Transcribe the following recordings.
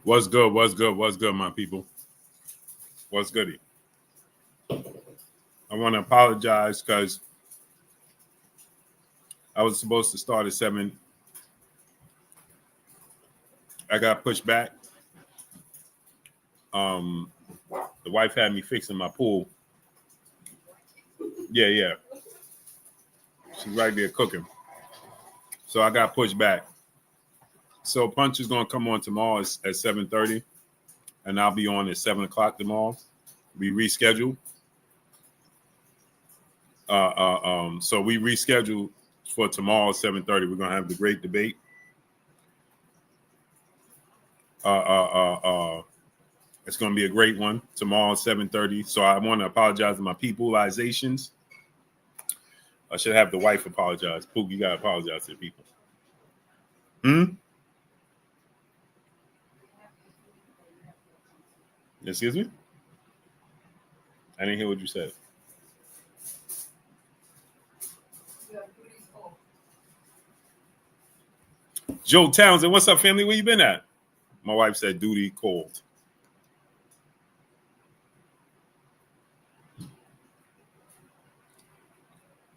What's good? What's good? What's good, my people? What's goody? I want to apologize because I was supposed to start at 7. I got pushed back. The wife had me fixing my pool. Yeah. She's right there cooking. So I got pushed back. So Punch is going to come on tomorrow at 7:30, and I'll be on at 7 o'clock tomorrow. We rescheduled. So we rescheduled for tomorrow at 7:30. We're going to have the great debate. It's going to be a great one tomorrow at 7:30. So I want to apologize to my peopleizations. I should have the wife apologize. Pook, you got to apologize to the people. Excuse me? I didn't hear what you said. Joe Townsend, what's up, family? Where you been at? My wife said duty cold.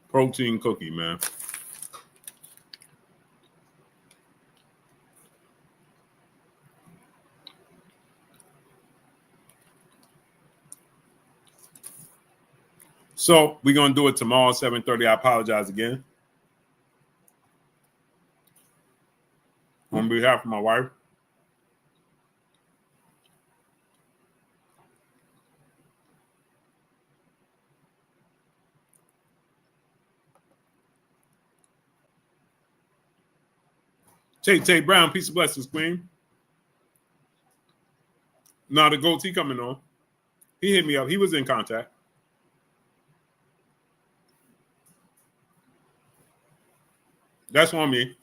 Protein cookie, man. So we're going to do it tomorrow, 7:30. I apologize again. On behalf of my wife. Tay Brown, peace of blessings, queen. Now the goatee coming on. He hit me up. He was in contact. That's on me.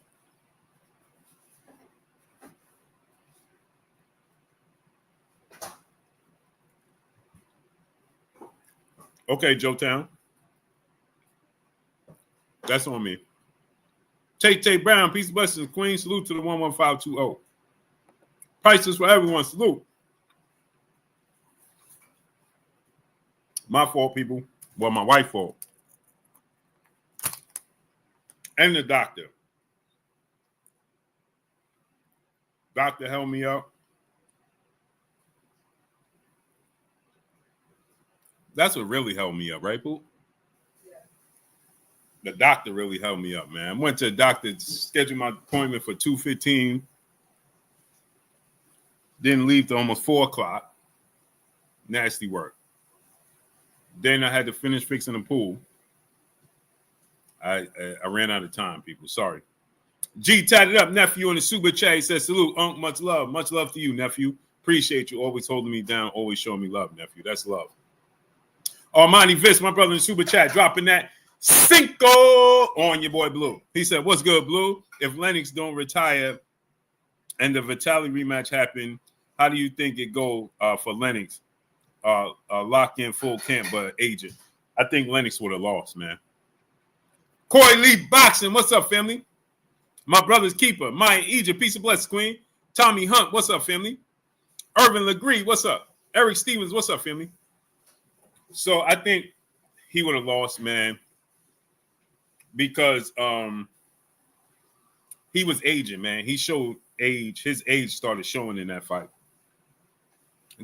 Okay, Joe Town. That's on me. Tay Brown, peace of blessings, queen. Salute to the 11520. Prices for everyone. Salute. My fault, people. Well, my wife's fault. And the doctor. Doctor held me up. That's what really held me up, right, Pooh? Yeah. The doctor really held me up, man. I went to the doctor, scheduled my appointment for 2:15. Didn't leave till almost 4 o'clock. Nasty work. Then I had to finish fixing the pool. I ran out of time, people. Sorry. G tatted up, nephew, in the super chat. He says, salute, Unc, much love. Much love to you, nephew. Appreciate you always holding me down, always showing me love, nephew. That's love. Almighty Vince, my brother in the super chat, dropping that Cinco on your boy Blue. He said, what's good, Blue? If Lennox don't retire and the Vitaly rematch happen, how do you think it go for Lennox? Locked in full camp, but agent. I think Lennox would have lost, man. Corey Lee Boxing, what's up, family? My brother's keeper, Maya Egypt, peace of blessings, queen. Tommy Hunt, what's up, family? Irvin Legree, what's up? Eric Stevens, what's up, family? So I think he would have lost, man, because he was aging, man. He showed age. His age started showing in that fight.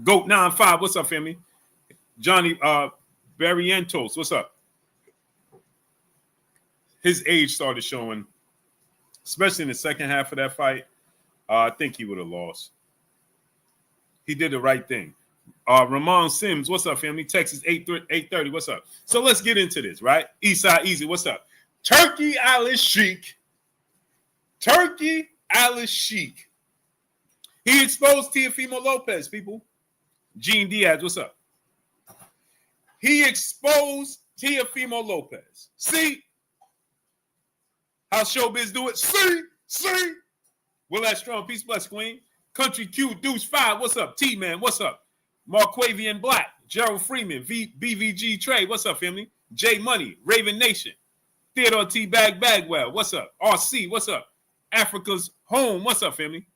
Goat 95, what's up, family? Johnny Barrientos, what's up? His age started showing, especially in the second half of that fight. I think he would have lost. He did the right thing. Ramon Sims, what's up, family? Texas 830, what's up? So let's get into this, right? Eastside Easy, what's up? Turki Alalshiekh. He exposed Teofimo Lopez, people. Gene Diaz, what's up? He exposed Teofimo Lopez. See how showbiz do it? See. Will that strong peace bless, queen. Country Q Deuce 5, what's up? T-Man, what's up? Marquavian Black, Gerald Freeman, BVG Trey, what's up, family? J Money, Raven Nation, Theodore T Bagwell, what's up? RC, what's up? Africa's Home, what's up, family?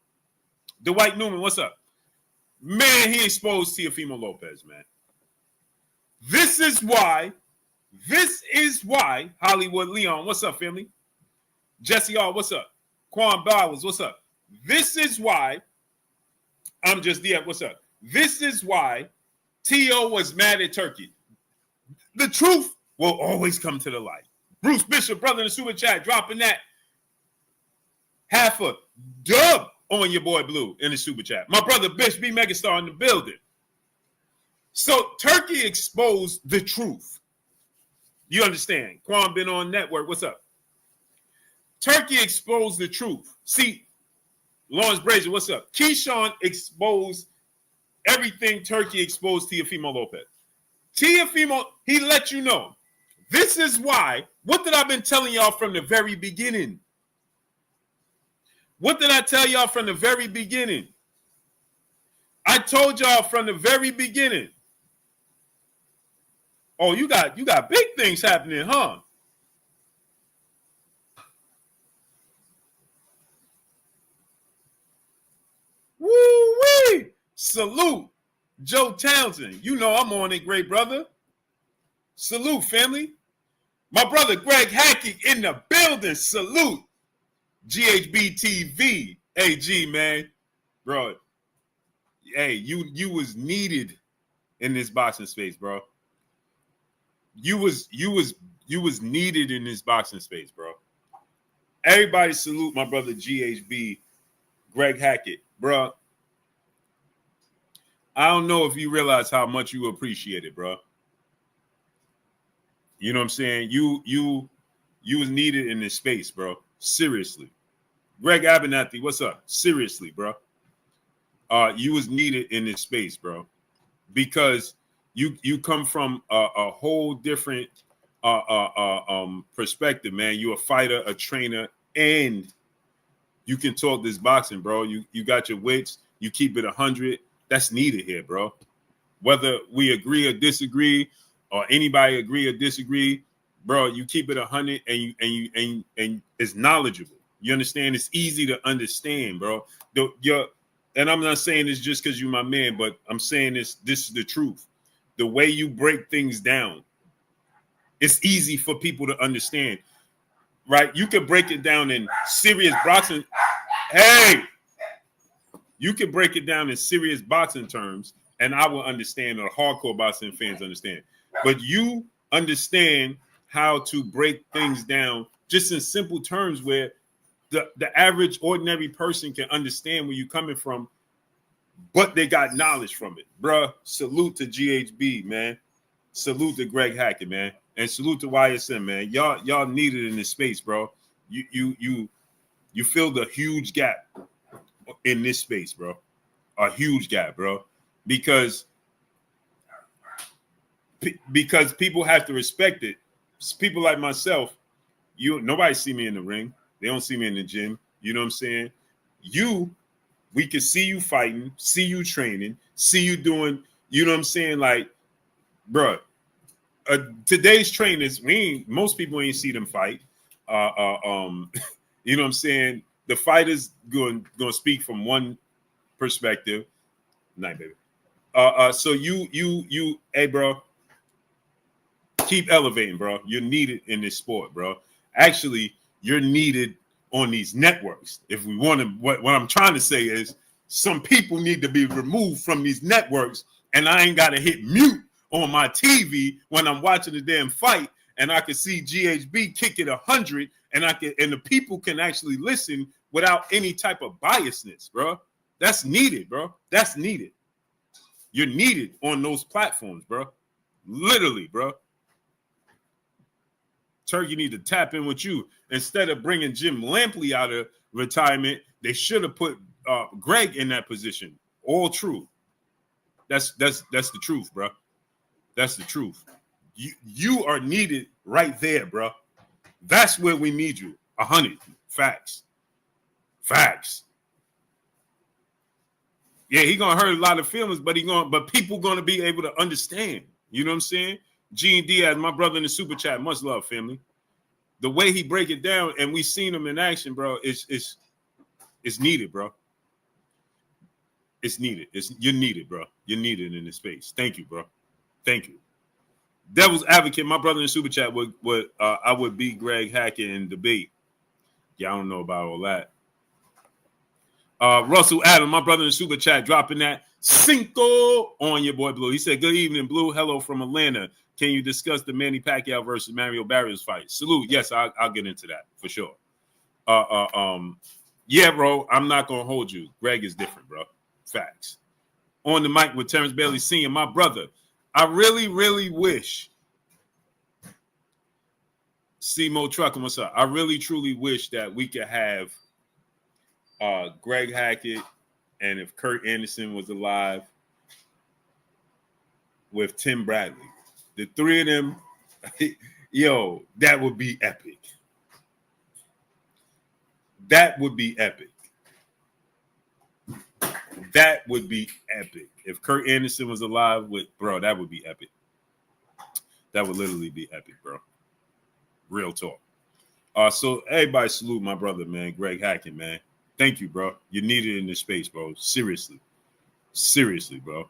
Dwight Newman, what's up? Man, he exposed Teofimo Lopez, man. This is why Hollywood Leon, what's up, family? Jesse R, what's up? Quan Bowers, what's up? This is why I'm just what's up? This is why T.O. was mad at Turkey. The truth will always come to the light. Bruce Bishop, brother in the super chat, dropping that half a dub on your boy Blue in the super chat. My brother Bish, B Megastar in the building. So Turkey exposed the truth. You understand? Quan been on network. What's up? Turkey exposed the truth. See, Lawrence Brazier, what's up? Keyshawn exposed everything Turkey exposed Teofimo Lopez. Teofimo, he let you know. This is why. What did I been telling y'all from the very beginning? What did I tell y'all from the very beginning? I told y'all from the very beginning. Oh, you got big things happening, huh? Woo-wee! Salute, Joe Townsend. You know I'm on it, great brother. Salute, family. My brother Greg Hackett in the building. Salute. GHB TV. Hey, G, man. Bro. Hey, you was needed in this boxing space, bro. You was needed in this boxing space, bro. Everybody salute my brother GHB, Greg Hackett, bro. I don't know if you realize how much you appreciate it, bro. You know what I'm saying? You was needed in this space, bro. Seriously. Greg Abernathy, what's up? Seriously, bro. You was needed in this space, bro. Because you come from a whole different perspective, man. You're a fighter, a trainer, and you can talk this boxing, bro. You got your wits. You keep it 100. That's needed here, bro. Whether we agree or disagree, or anybody agree or disagree, bro, you keep it 100, and it's knowledgeable. You understand? It's easy to understand, bro. And I'm not saying this just because you're my man, but I'm saying this is the truth. The way you break things down, it's easy for people to understand, right? You could break it down in serious boxing. Hey, you could break it down in serious boxing terms, and I will understand, or hardcore boxing fans understand. But you understand how to break things down just in simple terms where the average ordinary person can understand where you're coming from, but they got knowledge from it. Bruh, salute to GHB, man. Salute to Greg Hackett, man. And salute to YSM, man. Y'all need it in this space, bro. You filled a huge gap in this space, bro. A huge gap, bro. Because people have to respect it. People like myself, nobody see me in the ring. They don't see me in the gym. You know what I'm saying? We can see you fighting, see you training, see you doing, you know what I'm saying? Like, bro, today's trainers, most people ain't see them fight. You know what I'm saying? The fighters going to speak from one perspective. Night, baby. So you, hey, bro, keep elevating, bro. You're needed in this sport, bro. Actually, you're needed on these networks. If we want to, what I'm trying to say is some people need to be removed from these networks, and I ain't got to hit mute on my TV when I'm watching the damn fight, and I can see GHB kick it 100, and the people can actually listen without any type of biasness, bro. That's needed, bro. That's needed. You're needed on those platforms, bro. Literally, bro. Turkey need to tap in with you. Instead of bringing Jim Lampley out of retirement, they should have put Greg in that position. All true. That's the truth, bro. That's the truth. You are needed right there, bro. That's where we need you. 100. Facts. Yeah, he gonna hurt a lot of feelings, but people gonna be able to understand. You know what I'm saying? Gene Diaz, my brother in the super chat, much love, family. The way he break it down, and we seen him in action, bro, it's needed, bro. It's needed. You're needed, bro. You're needed in this space. Thank you, bro. Thank you. Devil's advocate, my brother in super chat I would beat Greg Hackett in debate. Yeah, I don't know about all that. Russell Adam, my brother in super chat, dropping that Cinco on your boy Blue. He said, "Good evening, Blue. Hello from Atlanta. Can you discuss the Manny Pacquiao versus Mario Barrios fight?" Salute. Yes, I'll get into that for sure. Yeah, bro. I'm not gonna hold you. Greg is different, bro. Facts. On the mic with Terrence Bailey Sr., my brother. I really, really wish. C-Mo Truckin', what's up? I really, truly wish that we could have Greg Hackett, and if Kurt Anderson was alive, with Tim Bradley. The three of them, yo, that would be epic. That would be epic. That would be epic. If Kurt Anderson was alive bro, that would be epic. That would literally be epic, bro. Real talk. So everybody salute my brother, man, Greg Hackett, man. Thank you, bro. You're needed in this space, bro. Seriously. Seriously, bro.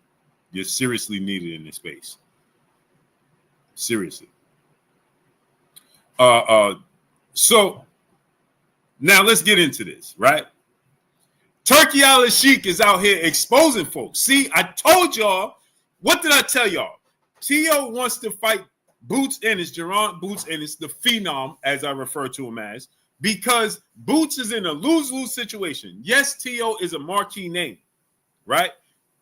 You're seriously needed in this space. Seriously. So now let's get into this, right? Turki Alalshiekh is out here exposing folks. See, I told y'all. What did I tell y'all? Tio wants to fight Boots Ennis, Gerard Boots Ennis, the Phenom, as I refer to him as, because Boots is in a lose-lose situation. Yes, Tio is a marquee name, right?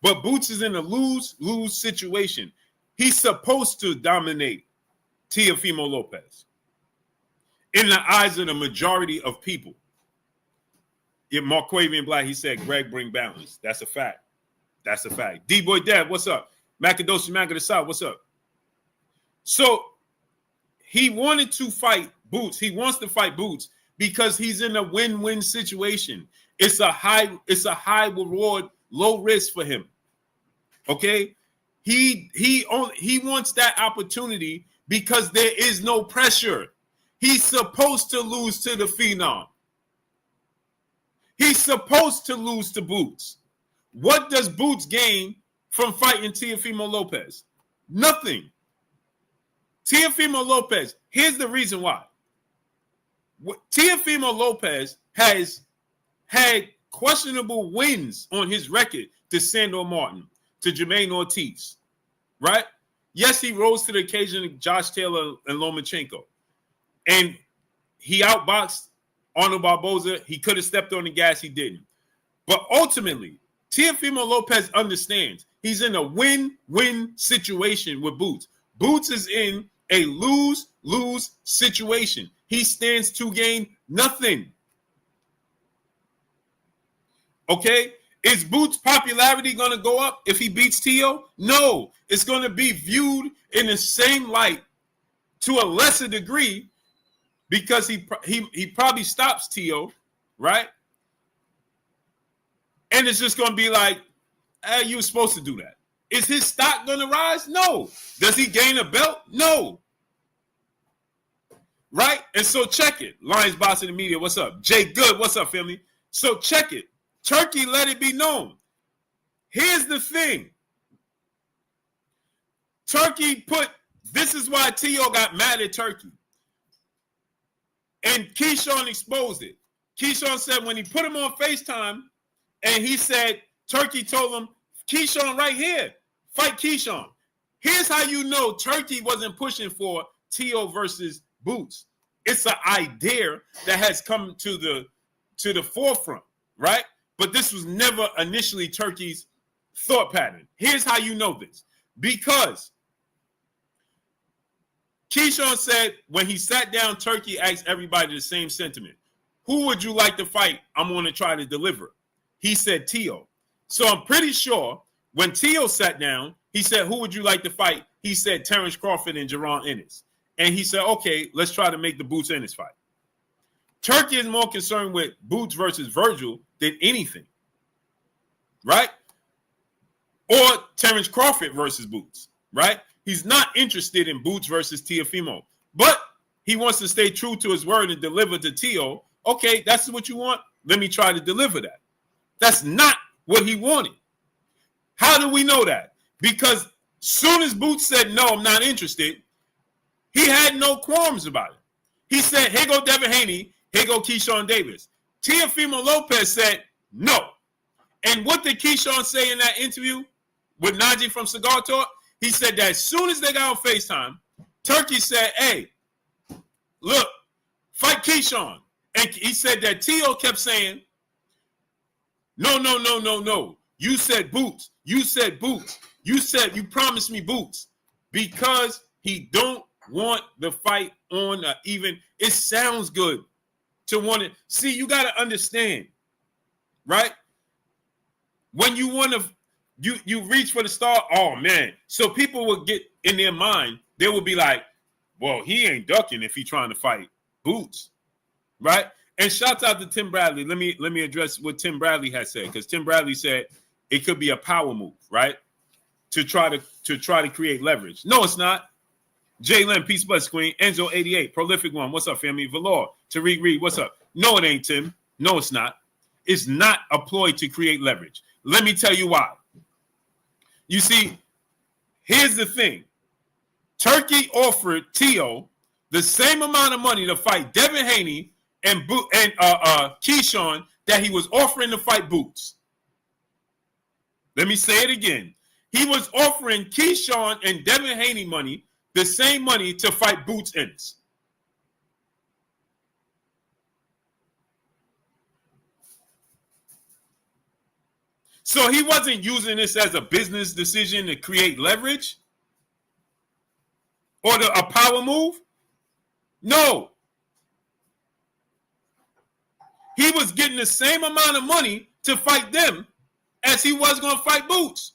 But Boots is in a lose-lose situation. He's supposed to dominate Teofimo Lopez in the eyes of the majority of people. Yeah, Marquavian Black, he said, Greg, bring balance. That's a fact. That's a fact. D-Boy Dad, what's up? Macadoshi Mac of the South, what's up? So he wanted to fight Boots. He wants to fight Boots because he's in a win-win situation. It's a high reward, low risk for him. Okay? He wants that opportunity because there is no pressure. He's supposed to lose to the Phenom. He's supposed to lose to Boots. What does Boots gain from fighting Teofimo Lopez? Nothing. Teofimo Lopez, here's the reason why. Teofimo Lopez has had questionable wins on his record to Sandor Martin, to Jermaine Ortiz, right? Yes, he rose to the occasion of Josh Taylor and Lomachenko. And he outboxed Arnold Barboza. He could have stepped on the gas. He didn't. But ultimately, Teofimo Lopez understands he's in a win-win situation with Boots. Boots is in a lose-lose situation. He stands to gain nothing. Okay? Is Boots' popularity going to go up if he beats Tio? No. It's going to be viewed in the same light to a lesser degree because he probably stops Tio, right? And it's just going to be like, hey, you were supposed to do that. Is his stock going to rise? No. Does he gain a belt? No. Right? And so check it. Lions Boss in the media, what's up? Jay Good, what's up, family? So check it. Turkey, let it be known. Here's the thing. Turkey this is why Tio got mad at Turkey. And Keyshawn exposed it. Keyshawn said when he put him on FaceTime, and he said, Turkey told him, Keyshawn right here, fight Keyshawn. Here's how you know Turkey wasn't pushing for Tio versus Boots. It's an idea that has come to the forefront, right? But this was never initially Turkey's thought pattern. Here's how you know this. Because Keyshawn said when he sat down, Turkey asked everybody the same sentiment. Who would you like to fight? I'm going to try to deliver. He said Tio. So I'm pretty sure when Tio sat down, he said, who would you like to fight? He said Terrence Crawford and Gerard Ennis. And he said, okay, let's try to make the Boots Ennis fight. Turkey is more concerned with Boots versus Virgil than anything. Right? Or Terrence Crawford versus Boots. Right? He's not interested in Boots versus Teofimo. But he wants to stay true to his word and deliver to Tio. Okay, that's what you want? Let me try to deliver that. That's not what he wanted. How do we know that? Because soon as Boots said, no, I'm not interested, he had no qualms about it. He said, here go Devin Haney, here go Keyshawn Davis. Teofimo Lopez said, no. And what did Keyshawn say in that interview with Najee from Cigar Talk? He said that as soon as they got on FaceTime, Turki said, hey, look, fight Keyshawn. And he said that Teo kept saying, no, no, no, no, no. You said Boots. You said Boots. You said you promised me Boots. Because he don't want the fight on even. It sounds good to want it. See, you got to understand, right? When you want to, you reach for the star, oh, man. So people will get in their mind, they will be like, well, he ain't ducking if he trying to fight Boots, right? And shout out to Tim Bradley. Let me address what Tim Bradley has said, because Tim Bradley said it could be a power move, right? To try to create leverage. No, it's not. Jalen, peace, bless, Queen. Enzo 88, prolific one. What's up, family? Valor, Tariq Reed, what's up? No, it ain't, Tim. No, it's not. It's not a ploy to create leverage. Let me tell you why. You see, here's the thing. Turki offered Teo the same amount of money to fight Devin Haney and Keyshawn that he was offering to fight Boots. Let me say it again. He was offering Keyshawn and Devin Haney money, the same money to fight Boots Ennis. So he wasn't using this as a business decision to create leverage or a power move. No. He was getting the same amount of money to fight them as he was going to fight Boots.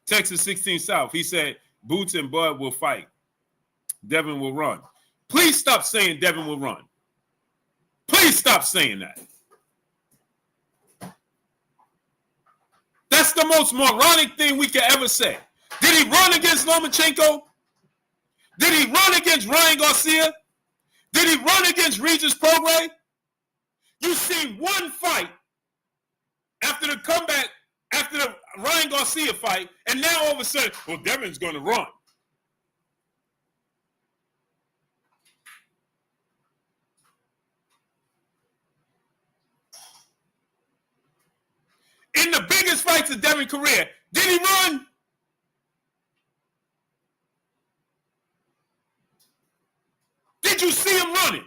Texas 16 South. He said, Boots and Bud will fight. Devin will run. Please stop saying Devin will run. Please stop saying that. That's the most moronic thing we could ever say. Did he run against Lomachenko? Did he run against Ryan Garcia? Did he run against Regis Prograis? You seen one fight after the comeback, after the Ryan Garcia fight, and now all of a sudden, well, Devin's going to run. In the biggest fights of Devin's career, did he run? Did you see him running?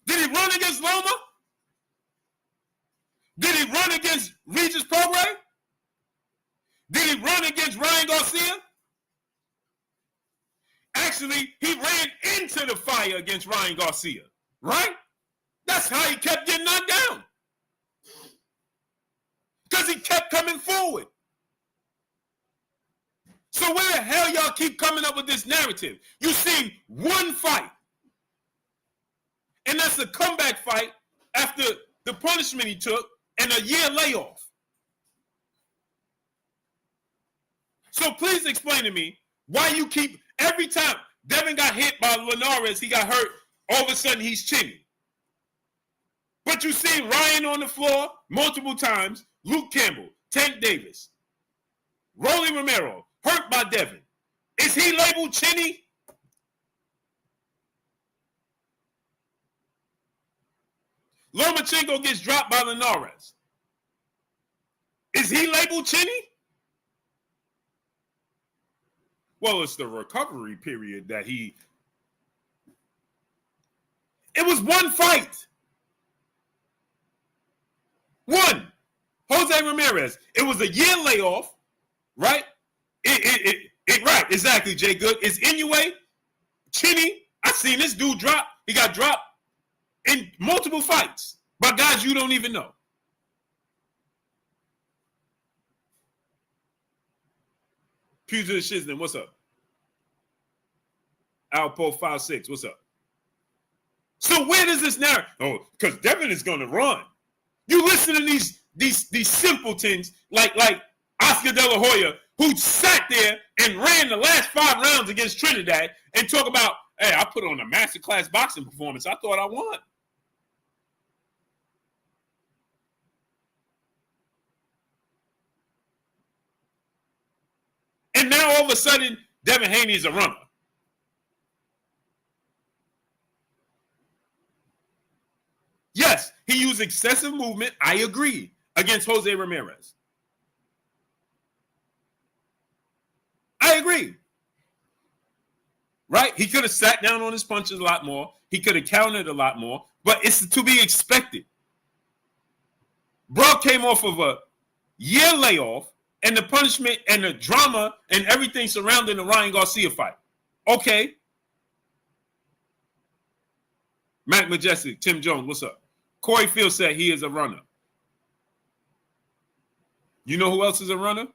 Did he run against Loma? Did he run against Regis Prograis? Did he run against Ryan Garcia? Actually, he ran into the fire against Ryan Garcia, right? That's how he kept getting knocked down. Because he kept coming forward. So where the hell y'all keep coming up with this narrative? You seen one fight. And that's a comeback fight after the punishment he took and a year layoff. So please explain to me why you keep, every time Devin got hit by Linares, he got hurt, all of a sudden he's chinny. But you see Ryan on the floor multiple times, Luke Campbell, Tank Davis, Rolly Romero, hurt by Devin. Is he labeled chinny? Lomachenko gets dropped by Linares. Is he labeled chinny? Well, it's the recovery period that he... It was one fight. One. Jose Ramirez. It was a year layoff, right? Right, exactly, Jay Good. Is Inoue chinny? I seen this dude drop. He got dropped in multiple fights by guys you don't even know. Puget Shiznam, what's up? Alpo 56, what's up? So where does this narrative? Oh, because Devin is going to run. You listen to these simpletons like Oscar De La Hoya, who sat there and ran the last 5 rounds against Trinidad and talk about, hey, I put on a masterclass boxing performance. I thought I won. And now all of a sudden, Devin Haney is a runner. Yes, he used excessive movement. I agree, against Jose Ramirez. I agree. Right? He could have sat down on his punches a lot more. He could have countered a lot more. But it's to be expected. Bro came off of a year layoff, and the punishment and the drama and everything surrounding the Ryan Garcia fight. Okay. Mac Majestic, Tim Jones, what's up? Corey Field said he is a runner. You know who else is a runner?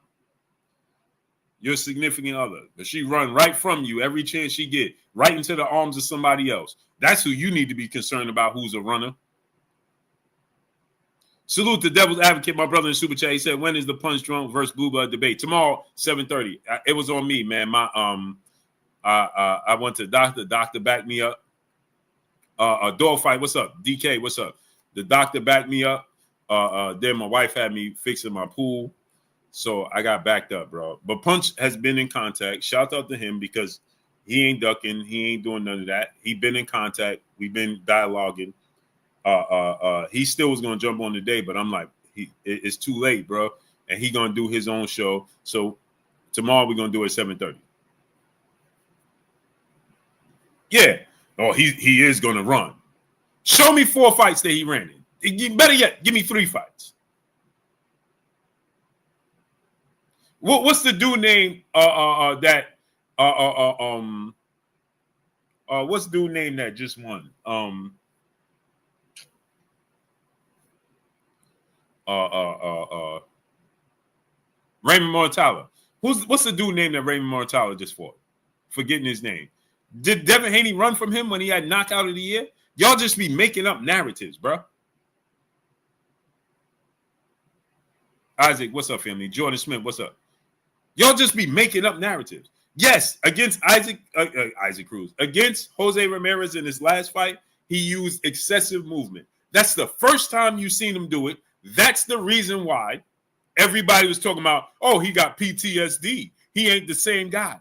Your significant other. But she run right from you every chance she get, right into the arms of somebody else. That's who you need to be concerned about, who's a runner. Salute the Devil's Advocate, my brother in Super Chat. He said, when is the Punch Drunk versus Blue Blood debate? Tomorrow, 7:30. It was on me, man. I went to the doctor backed me up. A dog fight. What's up? DK, what's up? The doctor backed me up. Then my wife had me fixing my pool. So I got backed up, bro. But Punch has been in contact. Shout out to him because he ain't ducking. He ain't doing none of that. He been in contact. We've been dialoguing. He still was gonna jump on today, but I'm like, it's too late, bro. And he gonna do his own show. So tomorrow we're gonna do it at 7:30. Yeah. Oh, he is gonna run. Show me 4 fights that he ran in. Better yet, give me 3 fights. What's the dude name? What's the dude name that just won? Raymond Mortala. What's the dude name that Raymond Mortala just fought? Forgetting his name. Did Devin Haney run from him when he had knockout of the year? Y'all just be making up narratives, bro. Isaac, what's up, family? Jordan Smith, what's up? Y'all just be making up narratives. Yes, against Isaac Cruz. Against Jose Ramirez in his last fight, he used excessive movement. That's the first time you've seen him do it. That's the reason why everybody was talking about, oh, he got PTSD. He ain't the same guy.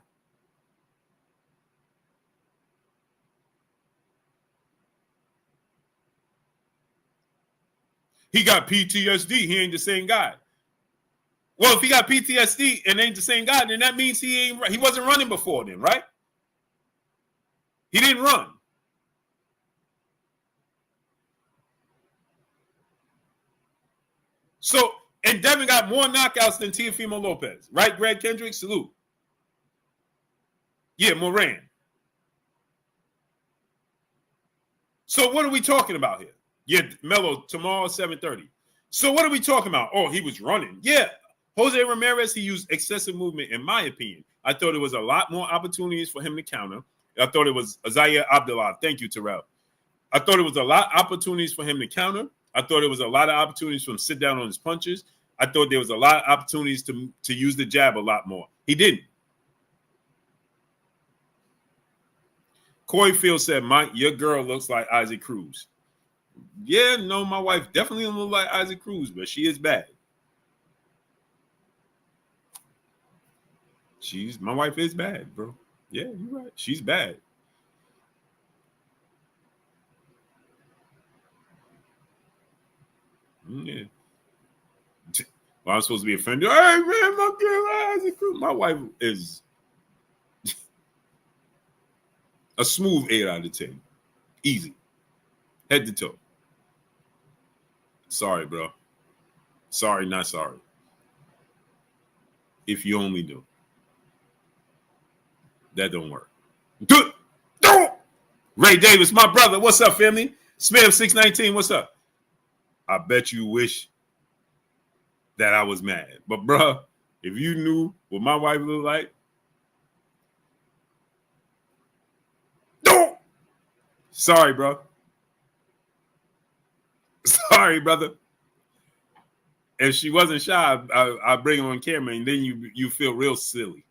He got PTSD. He ain't the same guy. Well, if he got PTSD and ain't the same guy, then that means he wasn't running before then, right? He didn't run. So, and Devin got more knockouts than Teofimo Lopez, right? Greg Kendrick, salute. Yeah, Moran. So what are we talking about here? Yeah, Mello, tomorrow, 7:30. So what are we talking about? Oh, he was running. Yeah, Jose Ramirez, he used excessive movement, in my opinion. I thought it was a lot more opportunities for him to counter. I thought it was Isaiah Abdullah. Thank you, Terrell. I thought it was a lot of opportunities for him to counter. I thought it was a lot of opportunities for him to sit down on his punches. I thought there was a lot of opportunities to use the jab a lot more. He didn't. Corey Field said, Mike, your girl looks like Isaac Cruz. Yeah, no, my wife definitely don't look like Isaac Cruz, but she is bad. My wife is bad, bro. Yeah, you're right. She's bad. Yeah. Well, I'm supposed to be offended. Hey, man, my girl Isaac Cruz. My wife is a smooth 8 out of 10. Easy. Head to toe. Sorry, bro. Sorry, not sorry. If you only knew. That don't work. Ray Davis, my brother. What's up, family? Smith 619, what's up? I bet you wish that I was mad. But, bro, if you knew what my wife looked like. Sorry, bro. Sorry, brother. If she wasn't shy, I'd bring her on camera, and then you feel real silly.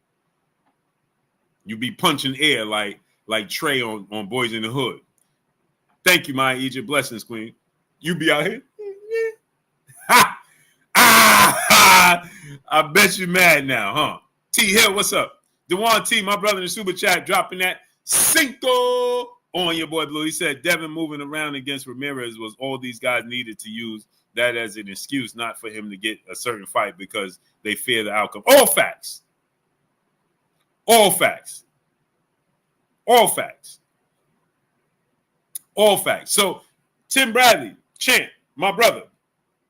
You be punching air like Trey on Boys in the Hood. Thank you, my Egypt. Blessings, Queen. You be out here. Ha! I bet you mad now, huh? T Hill, what's up? Dewan T, my brother in the super chat, dropping that Cinco on your boy Blue. He said Devin moving around against Ramirez was all these guys needed to use that as an excuse, not for him to get a certain fight because they fear the outcome. All facts. All facts. All facts. All facts. So, Tim Bradley, champ, my brother,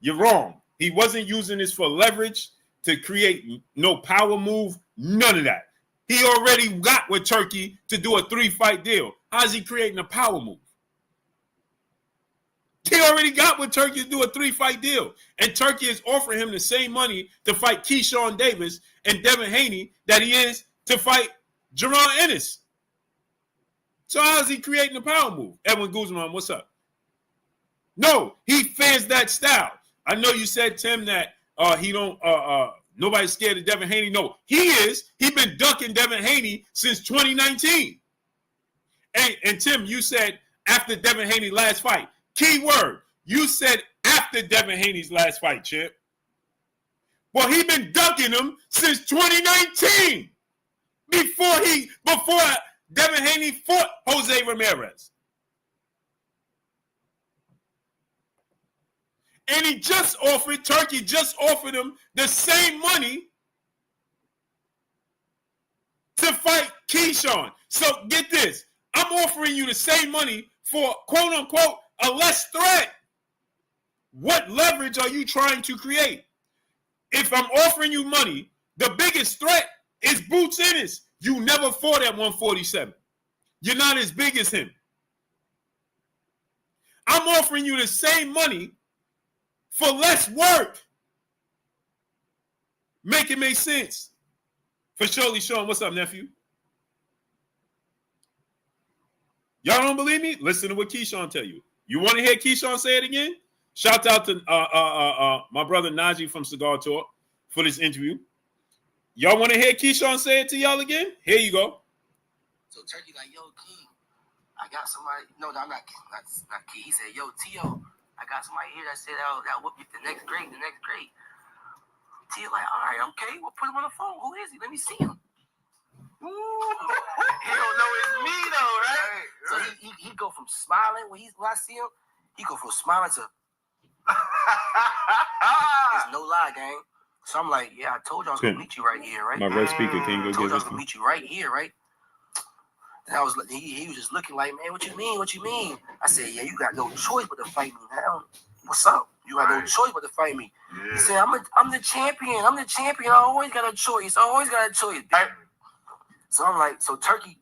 you're wrong. He wasn't using this for leverage to create no power move, none of that. He already got with Turki to do a 3-fight deal. How's he creating a power move? He already got with Turki to do a 3-fight deal. And Turki is offering him the same money to fight Keyshawn Davis and Devin Haney that he is to fight Jaron Ennis. So how's he creating a power move? Edwin Guzman, what's up? No, he fears that style. I know you said, Tim, that he don't nobody's scared of Devin Haney. No, he is. He's been ducking Devin Haney since 2019. And Tim, you said after Devin Haney's last fight. Key word. You said after Devin Haney's last fight, champ. Well, he been ducking him since 2019. Before Devin Haney fought Jose Ramirez. And he just offered, Turki just offered him the same money to fight Keyshawn. So get this. I'm offering you the same money for, quote unquote, a less threat. What leverage are you trying to create? If I'm offering you money, the biggest threat is Boots Ennis. You never fought at 147. You're not as big as him. I'm offering you the same money for less work. Make it make sense. For surely Sean, what's up, nephew? Y'all don't believe me? Listen to what Keyshawn tell you. You want to hear Keyshawn say it again? Shout out to my brother Najee from Cigar Talk for this interview. Y'all want to hear Keyshawn say it to y'all again? Here you go. So Turki like, yo, Key, I got somebody. No, I'm not Key. He said, yo, Tio, I got somebody here that said that whoop you the next grade. Tio like, all right, okay, we'll put him on the phone. Who is he? Let me see him. He don't know it's me though, right? So he go from smiling when I see him, he go from smiling to there's no lie, gang. So I'm like, yeah, I told you I was gonna meet you right here, right? My red speaker, can you go told get you I was gonna meet you right here, right? And I was like, he was just looking like, man, what you mean? What you mean? I said, yeah, you got no choice but to fight me now. What's up? You got no choice but to fight me. Yeah. He said, I'm the champion. I'm the champion. I always got a choice. So I'm like, so Turki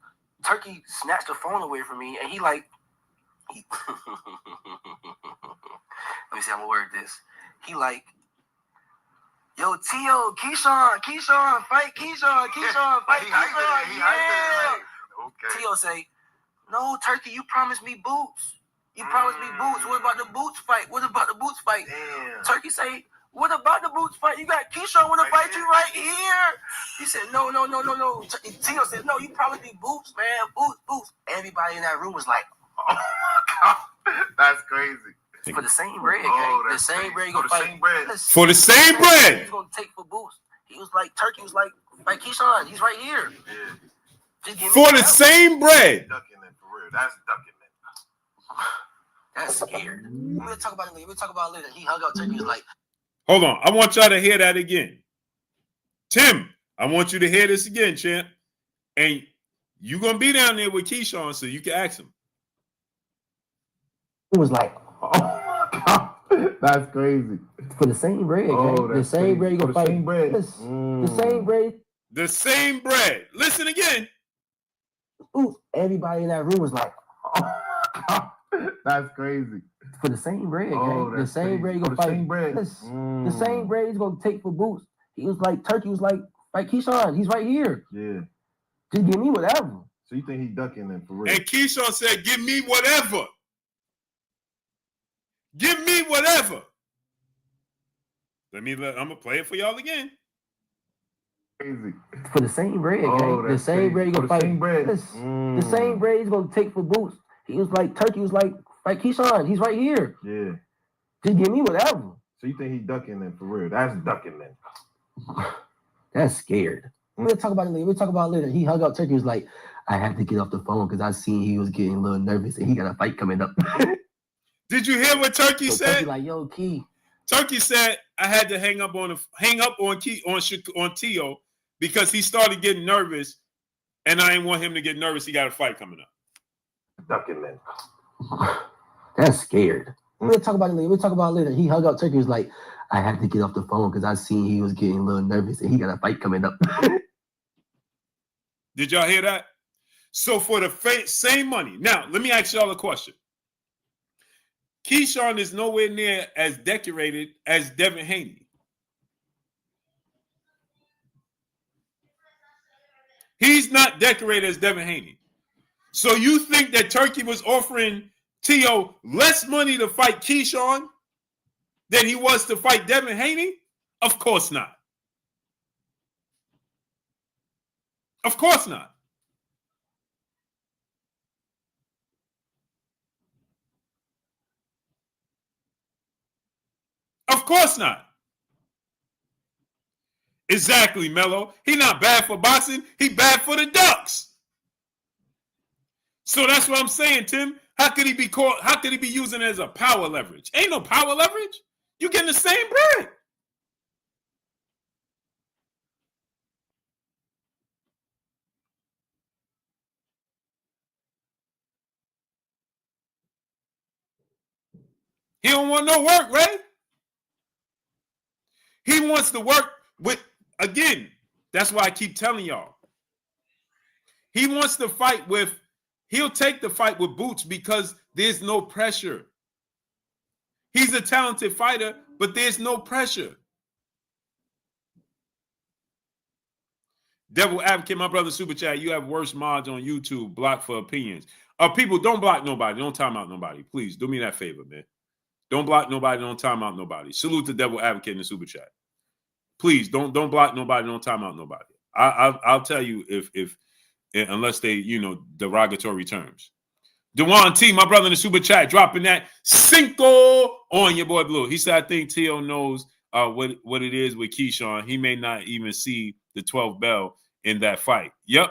snatched the phone away from me, and he let me see how I'm gonna word this. He like, yo, Tio, Keyshawn, fight Keyshawn, fight Keyshawn, yeah. Okay. Tio say, no, Turki, you promised me Boots. What about the Boots fight? Damn. Turki say, what about the Boots fight? You got Keyshawn want to fight you right here. He said, no. Tio said, no, you promised me Boots, man. Boots. Everybody in that room was like, oh my God. That's crazy. For the same bread, gang. The same bread you gonna fight. For the same bread. He's gonna take for Boots. He was like, Turki was like, fight Keyshawn. He's right here. Yeah. For the same bread. Ducking it for real. That's ducking it. That's scared. We'll talk about it later. He hung out Turki. He was like, hold on. I want y'all to hear that again. Tim, I want you to hear this again, champ. And you're going to be down there with Keyshawn so you can ask him. It was like, oh my God. That's crazy. For the same bread, the same bread you going to fight. Same bread. The same bread. The same bread. Listen again. Ooh, everybody in that room was like, oh my God. That's crazy. For the same bread, the same bread you gonna fight. The same bread he's gonna take for Boots. He was like, Turki was like Keyshawn, he's right here. Yeah. Just give me whatever. So you think he's ducking them for real? And Keyshawn said, give me whatever. Give me whatever. I'm gonna play it for y'all again. Crazy. For the same bread, the same bread you gonna fight. The same bread he's gonna take for Boots. He was like, Turki was like Keyshawn, he's right here. Yeah. Just give me whatever. So you think he's ducking them for real? That's ducking them. That's scared. We'll talk about it later. We'll talk about it later. He hung up Turkey. Was like, I had to get off the phone because I seen he was getting a little nervous and he got a fight coming up. Did you hear what Turkey said? Turkey like, yo, Key. Turkey said I had to hang up on Tio because he started getting nervous, and I didn't want him to get nervous. He got a fight coming up. Ducking man. That's scared. We'll talk about it later. We'll talk about it later. He hung up Turkey. Was like, I had to get off the phone because I seen he was getting a little nervous and he got a fight coming up. Did y'all hear that? So for the same money. Now, let me ask y'all a question. Keyshawn is nowhere near as decorated as Devin Haney. He's not decorated as Devin Haney. So you think that Turkey was offering Tio less money to fight Keyshawn than he was to fight Devin Haney? Of course not. Of course not. Of course not. Exactly, Mello. He not bad for boxing. He bad for the Ducks. So that's what I'm saying, Tim. How could he be called? How could he be using it as a power leverage? Ain't no power leverage. You getting the same bread. He don't want no work, Ray. He wants to work with, again, that's why I keep telling y'all. He wants to fight with, he'll take the fight with boots because there's no pressure. He's a talented fighter, but there's no pressure. Devil Advocate, my brother, Super Chat, you have worse mods on YouTube, blocked for opinions. People, don't block nobody. Don't time out nobody. Please, do me that favor, man. Don't block nobody. Don't time out nobody. Salute to Devil Advocate in the Super Chat. Please, don't block nobody. Don't time out nobody. I'll tell you if unless they, derogatory terms. Dewan T, my brother in the Super Chat, dropping that Cinco on your boy Blue. He said, I think Tio knows what it is with Keyshawn. He may not even see the 12 bell in that fight. Yep.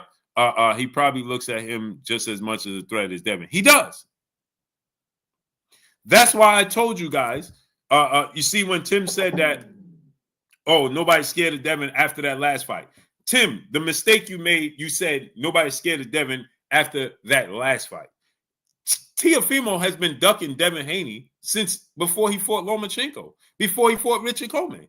He probably looks at him just as much as a threat as Devin. He does. That's why I told you guys. You see, when Tim said that, oh, nobody's scared of Devin after that last fight. Tim, the mistake you made, you said nobody's scared of Devin after that last fight. Teofimo has been ducking Devin Haney since before he fought Lomachenko, before he fought Richard Coleman.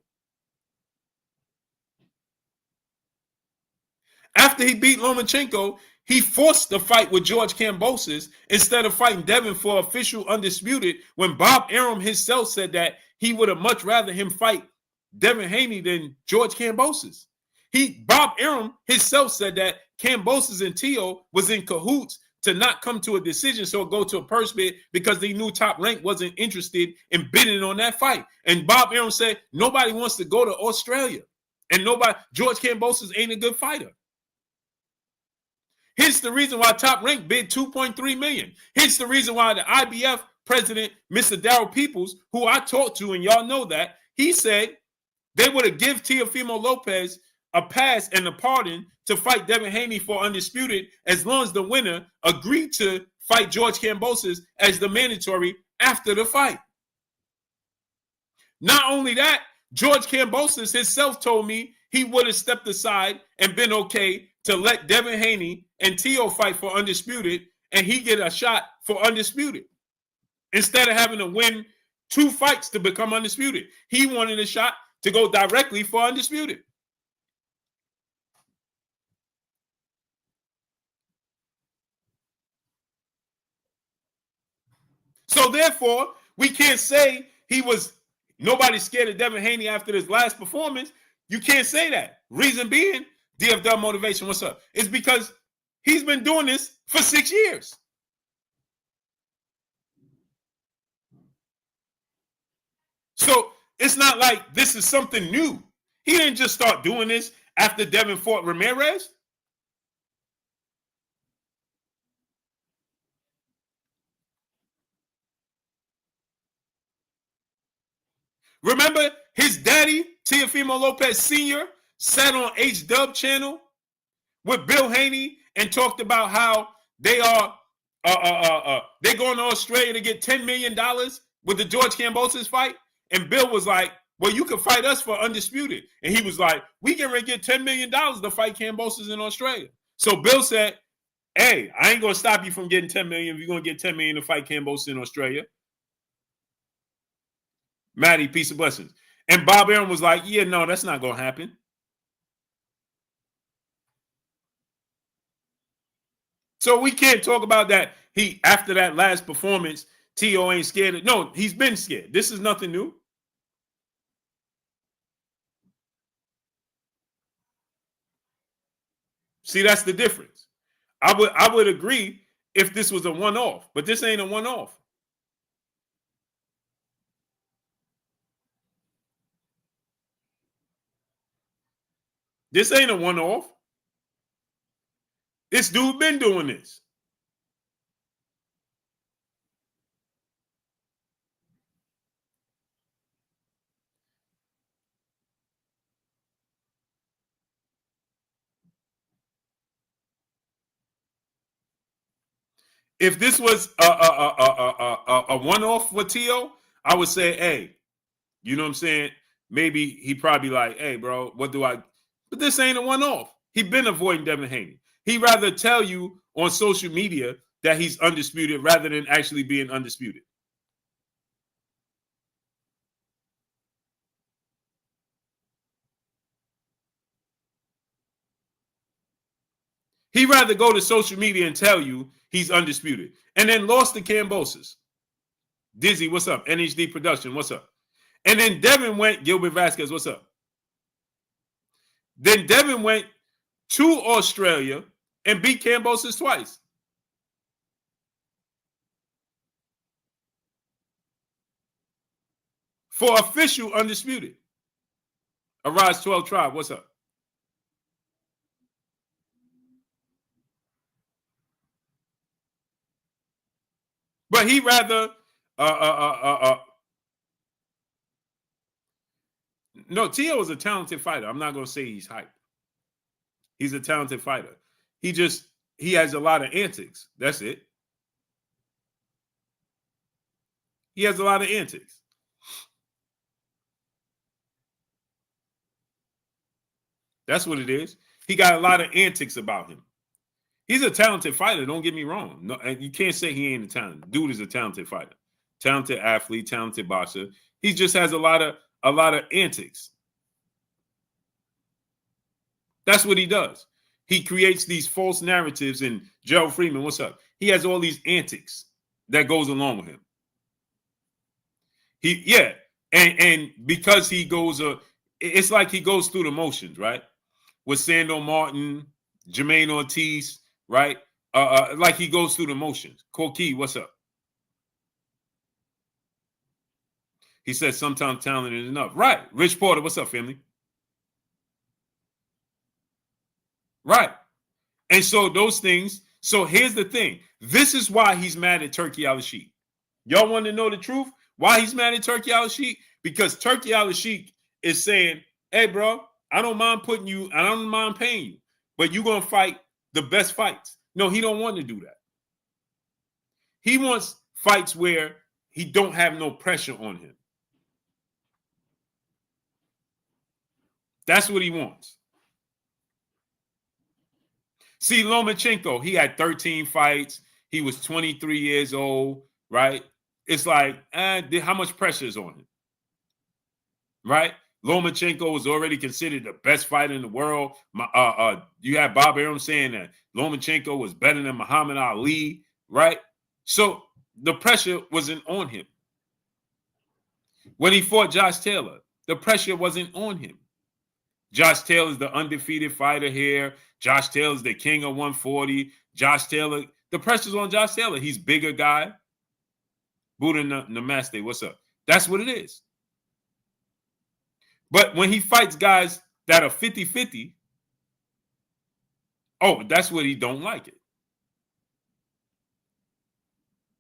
After he beat Lomachenko, he forced the fight with George Kambosos instead of fighting Devin for official undisputed when Bob Arum himself said that he would have much rather him fight Devin Haney than George Kambosos. Bob Arum himself said that Kambosos and Tio was in cahoots to not come to a decision, so go to a purse bid because they knew Top Rank wasn't interested in bidding on that fight. And Bob Arum said nobody wants to go to Australia, and George Kambosos ain't a good fighter. Hence the reason why Top Rank bid $2.3 million. Hence the reason why the IBF president, Mr. Darryl Peoples, who I talked to, and y'all know that, he said they would have given Teofimo Lopez a pass and a pardon to fight Devin Haney for undisputed as long as the winner agreed to fight George Kambosos as the mandatory after the fight. Not only that, George Kambosos himself told me he would have stepped aside and been okay to let Devin Haney and Tio fight for undisputed and he get a shot for undisputed instead of having to win 2 fights to become undisputed. He wanted a shot to go directly for undisputed. So therefore, we can't say nobody's scared of Devin Haney after this last performance. You can't say that. Reason being, DFW Motivation, what's up? It's because he's been doing this for 6 years. So it's not like this is something new. He didn't just start doing this after Devin fought Ramirez. Remember his daddy, Teofimo Lopez Sr., sat on H-Dub channel with Bill Haney and talked about how they are they going to Australia to get $10 million with the George Kambosos fight? And Bill was like, well, you can fight us for Undisputed. And he was like, we can get $10 million to fight Kambosos in Australia. So Bill said, hey, I ain't going to stop you from getting $10 million if you're going to get $10 million to fight Kambosos in Australia. Maddie, peace and blessings. And Bob Arum was like, yeah, no, that's not going to happen. So we can't talk about that. After that last performance, T.O. ain't scared. No, he's been scared. This is nothing new. See, that's the difference. I would agree if this was a one-off, but this ain't a one-off. This ain't a one-off. This dude been doing this. If this was a one-off for T.O., I would say, hey, you know what I'm saying? Maybe he probably like, hey, bro, what do I... But this ain't a one-off. He been avoiding Devin Haney. He'd rather tell you on social media that he's undisputed rather than actually being undisputed. He'd rather go to social media and tell you he's undisputed. And then lost to Kambosos. Dizzy, what's up? NHD Production, what's up? And then Devin went, Gilbert Vasquez, what's up? Then Devin went to Australia and beat Kambosos twice. For official undisputed. Arise 12 Tribe, what's up? But he rather no, T.O. is a talented fighter. I'm not gonna say he's hyped. He's a talented fighter. He has a lot of antics. That's it. He has a lot of antics. That's what it is. He got a lot of antics about him. He's a talented fighter. Don't get me wrong. No, and you can't say he ain't a talented. Dude is a talented fighter, talented athlete, talented boxer. He just has a lot of antics. That's what he does. He creates these false narratives. And Gerald Freeman, what's up? He has all these antics that goes along with him. And because he goes, it's like he goes through the motions, right? With Sando Martin, Jermaine Ortiz, right? Like he goes through the motions. Corky, what's up? He said sometimes talent is enough. Right. Rich Porter, what's up, family? Right. And so those things. So here's the thing. This is why he's mad at Turki Alalshiekh. Y'all want to know the truth? Why he's mad at Turki Alalshiekh? Because Turki Alalshiekh is saying, hey, bro, I don't mind putting you, I don't mind paying you, but you're going to fight the best fights. No, he don't want to do that. He wants fights where he don't have no pressure on him. That's what he wants. See, Lomachenko, he had 13 fights. He was 23 years old, right? It's like, how much pressure is on him? Right? Lomachenko was already considered the best fighter in the world. You have Bob Arum saying that Lomachenko was better than Muhammad Ali, right? So the pressure wasn't on him. When he fought Josh Taylor, the pressure wasn't on him. Josh Taylor is the undefeated fighter here. Josh Taylor is the king of 140. Josh Taylor, the pressure's on Josh Taylor. He's bigger guy. Buddha Namaste, what's up? That's what it is. But when he fights guys that are 50-50, oh, that's what he don't like it.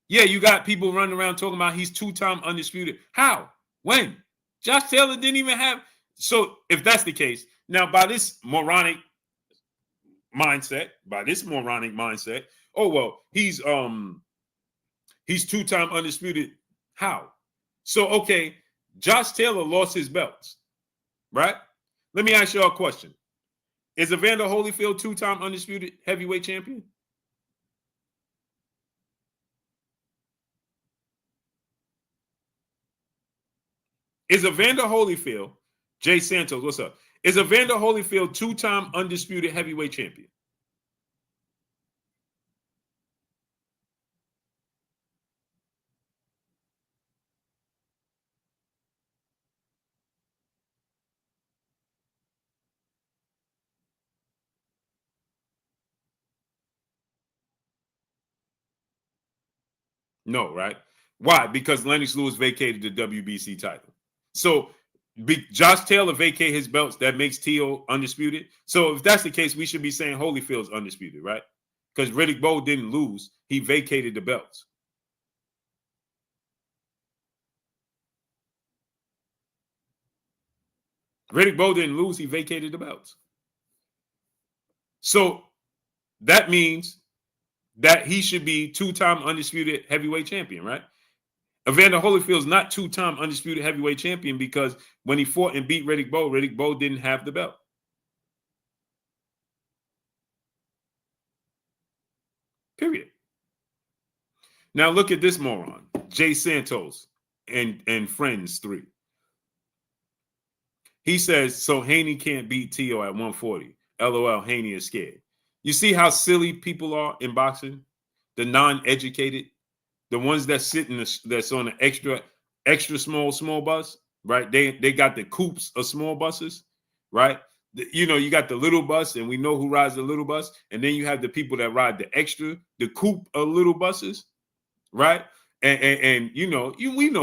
Yeah, you got people running around talking about he's two-time undisputed. How? When? Josh Taylor didn't even have. So if that's the case, now by this moronic mindset, by this moronic mindset, oh, well, he's two-time undisputed. How? So, okay, Josh Taylor lost his belts, right? Let me ask you all a question. Is Evander Holyfield two-time undisputed heavyweight champion? Is Evander Holyfield, Jay Santos, what's up? Is Evander Holyfield two-time undisputed heavyweight champion? No, right? Why? Because Lennox Lewis vacated the WBC title. So Josh Taylor vacated his belts. That makes Teo undisputed. So if that's the case, we should be saying Holyfield's undisputed, right? Because Riddick Bowe didn't lose. He vacated the belts. Riddick Bowe didn't lose. He vacated the belts. So that means that he should be two-time undisputed heavyweight champion, right? Evander Holyfield's not two-time undisputed heavyweight champion because when he fought and beat Riddick Bowe didn't have the belt. Period. Now look at this moron, Jay Santos and Friends 3. He says, so Haney can't beat Teo at 140. LOL, Haney is scared. You see how silly people are in boxing? The non-educated, the ones that sit in that's on an extra small bus, right? They got the coupes of small buses, right? You got the little bus, and we know who rides the little bus, and then you have the people that ride the coupe of little buses, right? And we know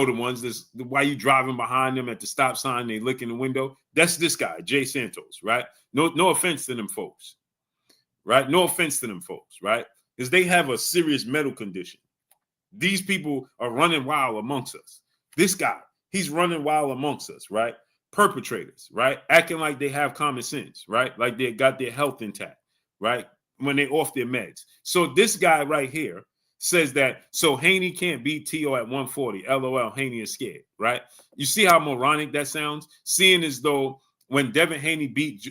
the ones that's why you driving behind them at the stop sign, they look in the window. That's this guy, Jay Santos, right? No offense to them folks, right? No offense to them folks, right? Because they have a serious mental condition. These people are running wild amongst us. This guy, he's running wild amongst us, right? Perpetrators, right? Acting like they have common sense, right? Like they got their health intact, right? When they're off their meds. So this guy right here says that, so Haney can't beat Teo at 140. LOL, Haney is scared, right? You see how moronic that sounds? Seeing as though when Devin Haney beat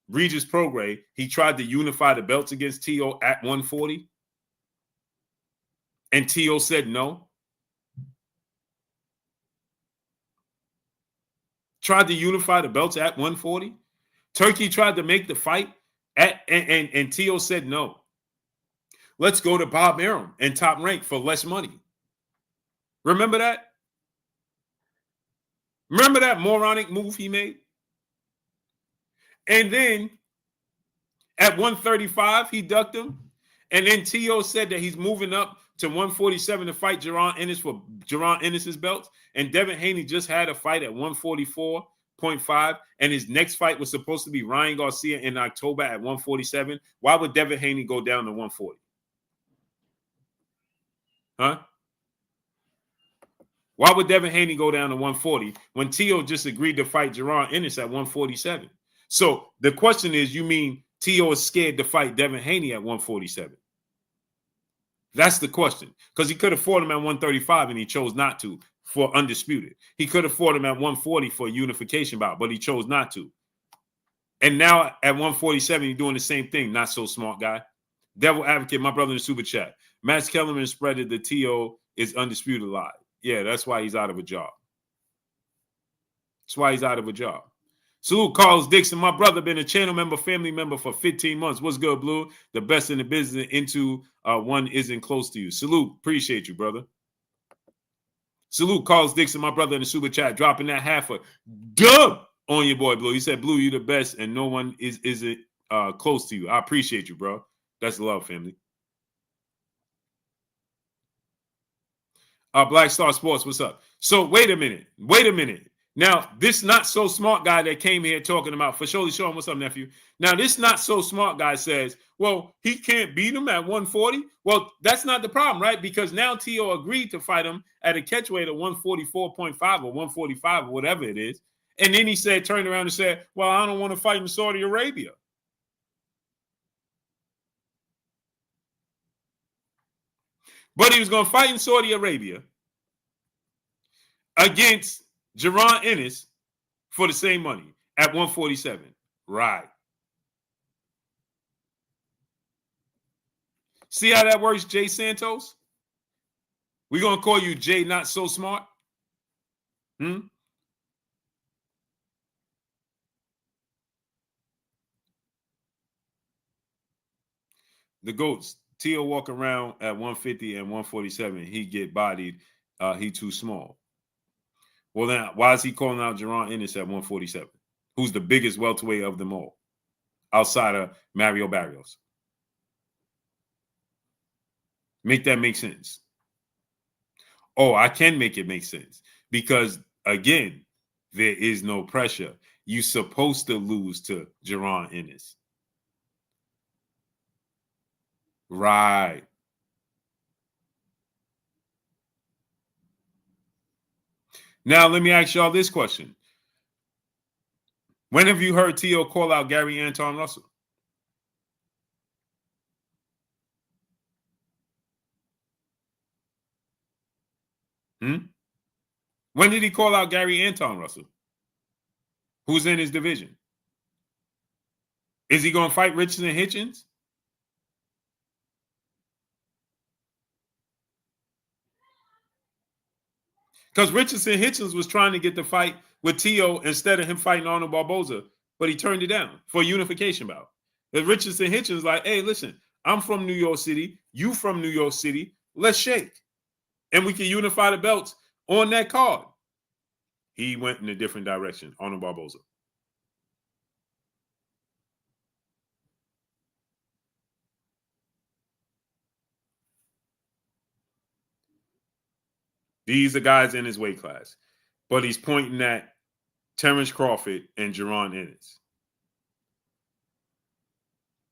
Regis Prograis, he tried to unify the belts against Teo at 140. And Teo said no. Tried to unify the belts at 140. Turki tried to make the fight and Teo said no. Let's go to Bob Arum and Top Rank for less money. Remember that? Remember that moronic move he made? And then at 135, he ducked him. And then Teo said that he's moving up to 147 to fight Jaron Ennis for Jaron Ennis's belts. And Devin Haney just had a fight at 144.5. And his next fight was supposed to be Ryan Garcia in October at 147. Why would Devin Haney go down to 140? Huh? Why would Devin Haney go down to 140 when Teo just agreed to fight Jaron Ennis at 147? So the question is, you mean Teo is scared to fight Devin Haney at 147? That's the question. Because he could have fought him at 135 and he chose not to for undisputed. He could have fought him at 140 for a unification bout, but he chose not to. And now at 147, he's doing the same thing. Not so smart, guy. Devil Advocate, my brother in the super chat. Max Kellerman spreaded the Teo is undisputed lie. Yeah, that's why he's out of a job. That's why he's out of a job. Salute Carlos Dixon, my brother, been a channel member, family member for 15 months. What's good, Blue? The best in the business into one isn't close to you. Salute, appreciate you, brother. Salute Carlos Dixon, my brother in the super chat, dropping that half a dub on your boy, Blue. He said, Blue, you the best, and no one isn't close to you. I appreciate you, bro. That's love, family. Black Star Sports, what's up? So wait a minute. Now, this not so smart guy that came here talking about for surely Sean, what's up, nephew? Now, this not so smart guy says, well, he can't beat him at 140. Well, that's not the problem, right? Because now Teo agreed to fight him at a catchweight of 144.5 or 145 or whatever it is. And then he turned around and said, well, I don't want to fight in Saudi Arabia. But he was going to fight in Saudi Arabia against Jaron Ennis for the same money at 147. Right. See how that works, Jay Santos? We're going to call you Jay Not So Smart? The GOATs. Teo walk around at 150 and 147. He get bodied. He too small. Well, then why is he calling out Jaron Ennis at 147? Who's the biggest welterweight of them all? Outside of Mario Barrios. Make that make sense. Oh, I can make it make sense. Because, again, there is no pressure. You're supposed to lose to Jaron Ennis. Right. Now, let me ask y'all this question. When have you heard Teo call out Gary Anton Russell? When did he call out Gary Anton Russell? Who's in his division? Is he going to fight Richardson Hitchens? Because Richardson Hitchens was trying to get the fight with Teo instead of him fighting Arnold Barboza, but he turned it down for a unification bout. And Richardson Hitchens like, hey, listen, I'm from New York City. You from New York City. Let's shake. And we can unify the belts on that card. He went in a different direction, Arnold Barboza. These are guys in his weight class. But he's pointing at Terrence Crawford and Jaron Ennis.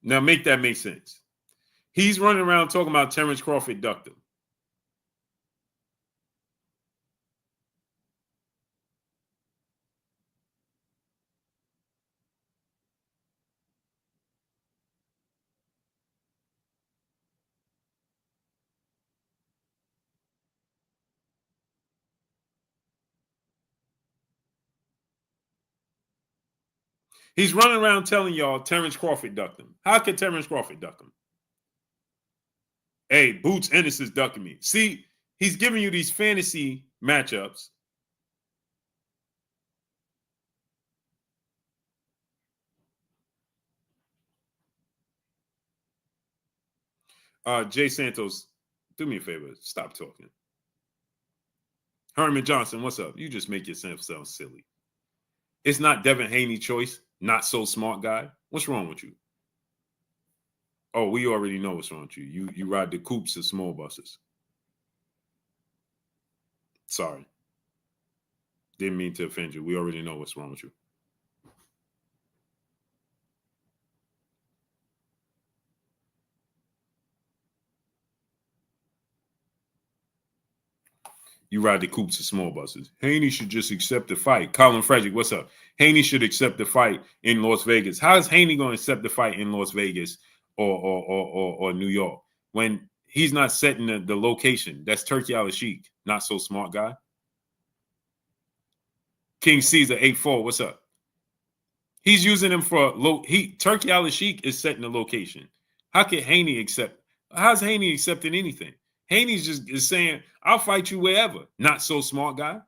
Now, make that make sense. He's running around talking about Terrence Crawford ducked him. He's running around telling y'all Terrence Crawford ducked him. How could Terrence Crawford duck him? Hey, Boots Ennis is ducking me. See, he's giving you these fantasy matchups. Jay Santos, do me a favor. Stop talking. Herman Johnson, what's up? You just make yourself sound silly. It's not Devin Haney choice, not so smart guy. What's wrong with you? Oh, we already know what's wrong with you. You ride the coupes of small buses. Sorry. Didn't mean to offend you. We already know what's wrong with you. You ride the coupes of small buses. Haney should just accept the fight. Colin Frederick, what's up? Haney should accept the fight in Las Vegas. How is Haney going to accept the fight in Las Vegas or New York when he's not setting the location? That's Turki Alalshiekh, not so smart guy. King Caesar 8-4, what's up? He's using him for Turki Alalshiekh is setting the location. How can Haney accept? How's Haney accepting anything? Haney's just is saying, I'll fight you wherever. Not so smart guy.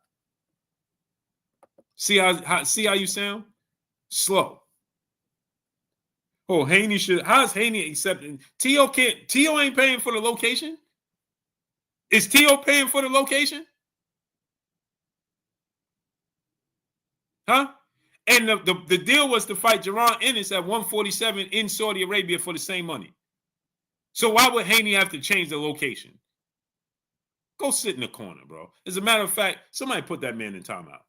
See how you sound? Slow. Oh, Haney should. How's Haney accepting? Teo ain't paying for the location? Is Teo paying for the location? Huh? And the deal was to fight Jaron Ennis at 147 in Saudi Arabia for the same money. So why would Haney have to change the location? Go sit in the corner, bro. As a matter of fact, somebody put that man in timeout.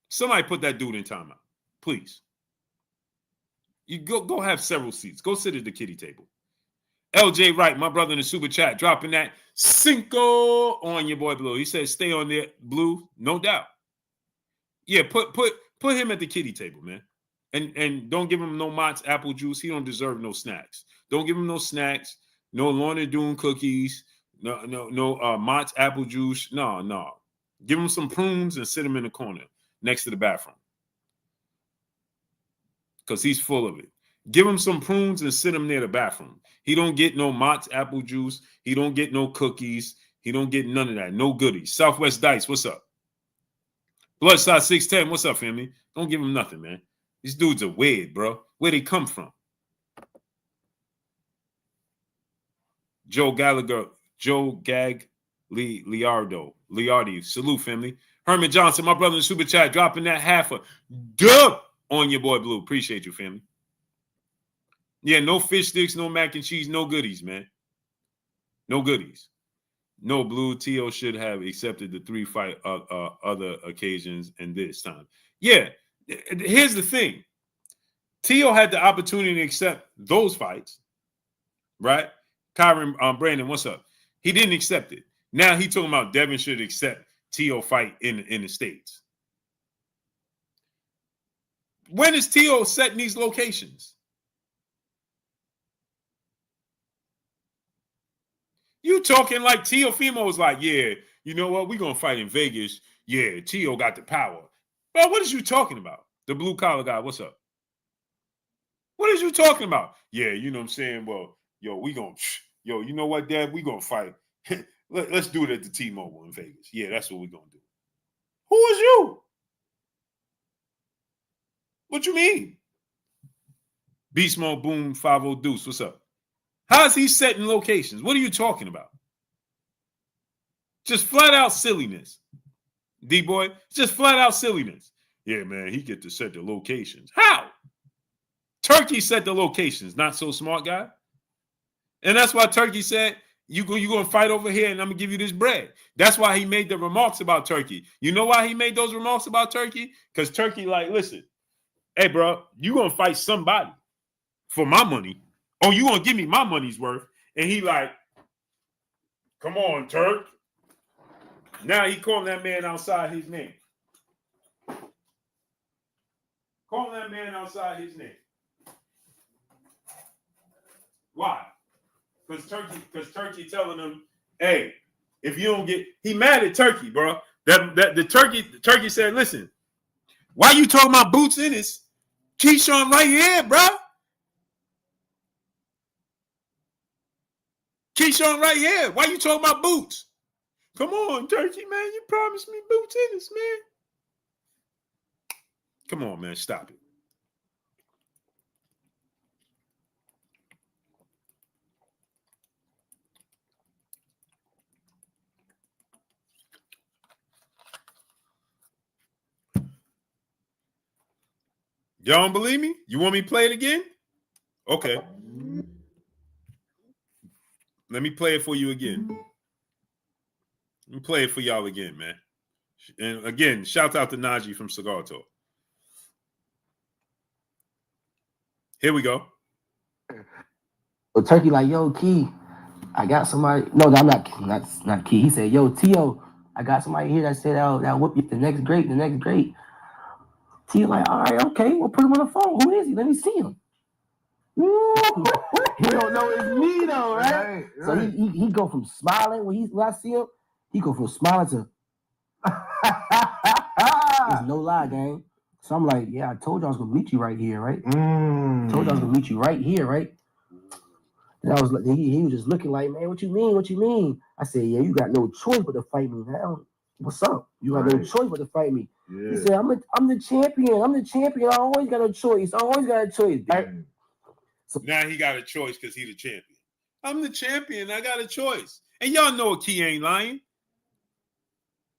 Somebody put that dude in timeout, please. You go have several seats. Go sit at the kiddie table. LJ Wright, my brother in the super chat, dropping that cinco on your boy Blue. He says, stay on there, Blue, no doubt. Yeah, put him at the kiddie table, man. And don't give him no Mott's apple juice. He don't deserve no snacks. Don't give him no snacks, no Lorna Doone cookies, no Mott's apple juice. No. Give him some prunes and sit him in the corner next to the bathroom. Because he's full of it. Give him some prunes and sit him near the bathroom. He don't get no Mott's apple juice. He don't get no cookies. He don't get none of that. No goodies. Southwest Dice, what's up? Bloodshot 610, what's up, family? Don't give him nothing, man. These dudes are weird, bro. Where they come from? Joe Gallagher, Joe Gag, Liardi. Salute, family. Herman Johnson, my brother in the super chat, dropping that half a dub on your boy Blue. Appreciate you, family. Yeah, no fish sticks, no mac and cheese, no goodies, man. No goodies. No, Blue. Tio should have accepted the 3 fight other occasions and this time. Yeah, here's the thing. Tio had the opportunity to accept those fights, right? Kyron Brandon, what's up? He didn't accept it. Now he talking about Devin should accept Tio fight in the States. When is Tio setting these locations? You talking like Teofimo's like, yeah, you know what? We're going to fight in Vegas. Yeah, Tio got the power. Bro, what is you talking about? The blue collar guy, what's up? What is you talking about? Yeah, you know what I'm saying? Well, you know what, Dad? We're going to fight. Let's do it at the T-Mobile in Vegas. Yeah, that's what we're going to do. Who is you? What you mean? Beast Mode Boom 50 Deuce, what's up? How's he setting locations? What are you talking about? Just flat out silliness. D-boy, just flat out silliness. Yeah, man, he get to set the locations. How? Turkey set the locations, not so smart guy. And that's why Turkey said, you're going to fight over here and I'm going to give you this bread. That's why he made the remarks about Turkey. You know why he made those remarks about Turkey? Because Turkey like, listen, hey, bro, you're going to fight somebody for my money. Oh, you gonna give me my money's worth? And he like, come on, Turk. Now he calling that man outside his name. Calling that man outside his name. Why? Because Turkey telling him, hey, if you don't get, he mad at Turkey, bro. That the Turkey said, listen, why you talking about boots in this? Keyshawn right here, bro. Keyshawn right here. Why you talking about boots? Come on, Turkey, man. You promised me boots in this, man. Come on, man. Stop it. Y'all don't believe me? You want me to play it again? Okay. Let me play it for you again. Let me play it for y'all again, man. And again, shout out to Najee from Cigar Talk. Here we go. So Turkey like, yo, Key, I got somebody. No, I'm not Key. He said, yo, Tio, I got somebody here that said that whoop you the next great. Tio like, all right, okay, we'll put him on the phone. Who is he? Let me see him. He don't know it's me though, right? So he go from smiling when I see him, he go from smiling to there's no lie, gang. So I'm like, yeah, I told you I was gonna meet you right here, right? Told you I was gonna meet you right here, right? And I was like, he was just looking like, man, what you mean? What you mean? I said, yeah, you got no choice but to fight me now. What's up? You got no choice but to fight me. Yeah. He said, I'm the champion. I'm the champion. I always got a choice. Right? So now he got a choice because he's the champion. I'm the champion. I got a choice. And y'all know Key ain't lying.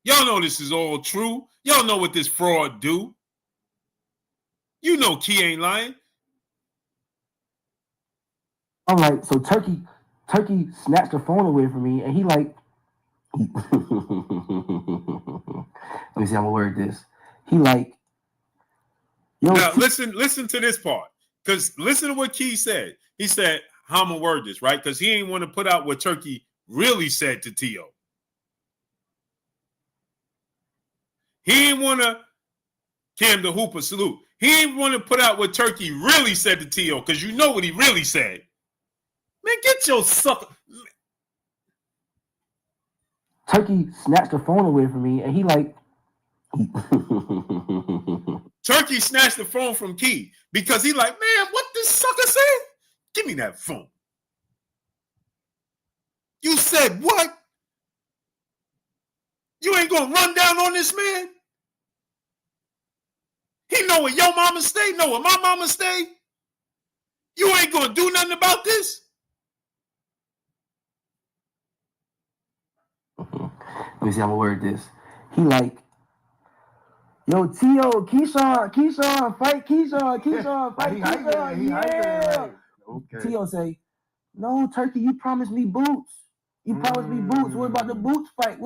Y'all know this is all true. Y'all know what this fraud do. You know Key ain't lying. I'm like, so Turkey snatched the phone away from me, and he like, let me see how I'm gonna word this. He like, yo. Now listen to this part. Because listen to what Key said. He said, how I'm gonna word this, right? Because he ain't want to put out what Turki really said to Teo. He ain't want to, Cam the Hooper, salute. He ain't want to put out what Turki really said to Teo, because you know what he really said. Man, get your sucker. Turki snatched the phone away from me, and he like. Turki snatched the phone from Key because he like, man, what this sucker said? Give me that phone. You said what? You ain't gonna run down on this man? He know where your mama stay, know where my mama stay. You ain't gonna do nothing about this? Let me see how I'm gonna word this. He like, yo, Teo, Keyshawn, fight Keyshawn, fight Keyshawn, yeah. Okay. Teo say, no, Turki, you promised me boots. You promised me boots. What about the boots fight?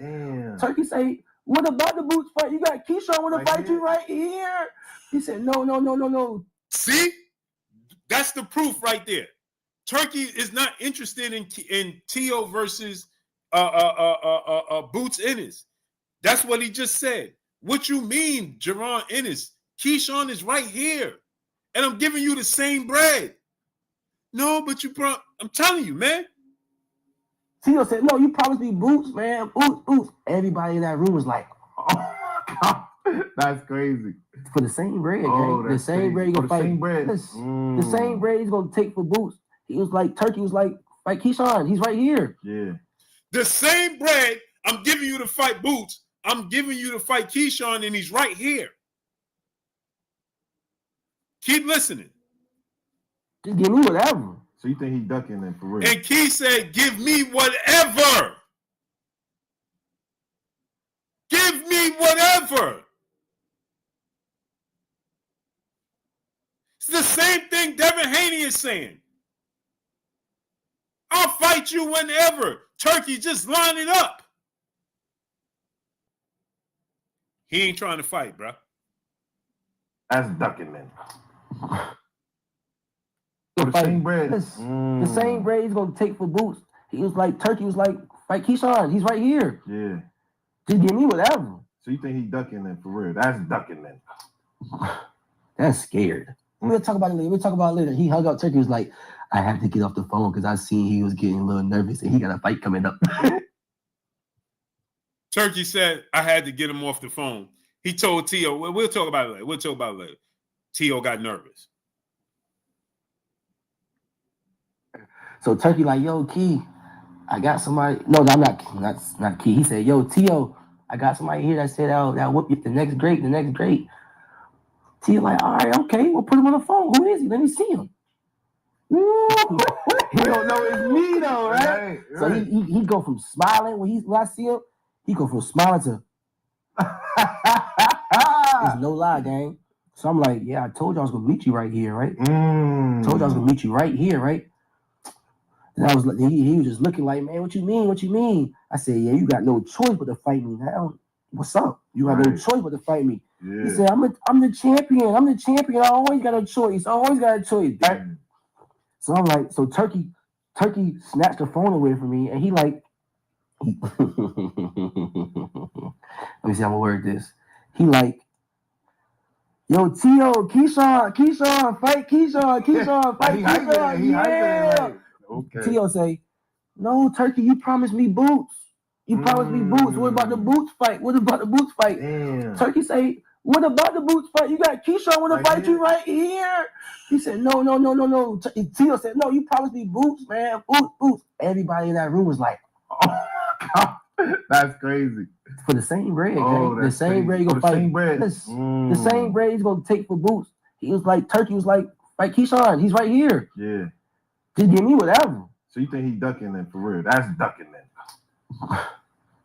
Damn. Turki say, what about the boots fight? You got Keyshawn want to fight you right here. He said, no. See? That's the proof right there. Turki is not interested in Teo versus Boots Ennis. That's what he just said. What you mean, Jerron Ennis? Keyshawn is right here. And I'm giving you the same bread. No, but I'm telling you, man. Teo said, no, you promised me boots, man. Boots. Everybody in that room was like, oh, God. That's crazy. For the same bread, the same bread he's gonna fight. The same bread he's gonna take for boots. He was like, Turki was like, fight Keyshawn. He's right here. Yeah. The same bread I'm giving you to fight Boots. I'm giving you to fight Keyshawn, and he's right here. Keep listening. Just give me whatever. So you think he ducking it for real? And Key said, give me whatever. Give me whatever. It's the same thing Devin Haney is saying. I'll fight you whenever. Turki, just line it up. He ain't trying to fight, bro. That's ducking, man. The same bread he's gonna take for Boots. He was like, Turki was like, fight Keyshawn. He's right here. Yeah. Just give me whatever. So you think he ducking it for real? That's ducking, man. That's scared. We'll talk about it later. He hung up Turki, was like, I had to get off the phone because I seen he was getting a little nervous and he got a fight coming up. Turki said, I had to get him off the phone. He told Teo, we'll talk about it later. Teo got nervous. So Turki like, yo, Key, I got somebody. No, I'm not Key. He said, yo, Teo, I got somebody here that said that whoop you the next great. Teo like, all right, okay, we'll put him on the phone. Who is he? Let me see him. He don't know it's me though, right? So he go from smiling when I see him, he go from smiling to it's no lie, gang. So I'm like, yeah, I told you I was gonna meet you right here, right? Told you I was gonna meet you right here, right? And I was like, he was just looking like, man, what you mean? I said, yeah, you got no choice but to fight me now. What's up? You got no choice but to fight me. Yeah. He said, I'm the champion. I always got a choice. Right? So I'm like, so Turki snatched the phone away from me, and he like, let me see how I'm gonna word this. He like, yo, Teo, Keyshawn, fight Keyshawn, yeah. Okay. Teo say, no, Turki, you promised me boots. What about the boots fight? Damn. Turki say, what about the boots fight? You got Keyshawn want to fight you right here. He said, no. Teo said, no, you promised me boots, man. Boots. Everybody in that room was like, oh, God. That's crazy. For the same bread, the same bread he's gonna fight. The same bread he's gonna take for Boots. He was like, Turki was like, fight Keyshawn. He's right here. Yeah. Just give me whatever. So you think he ducking it for real? That's ducking it.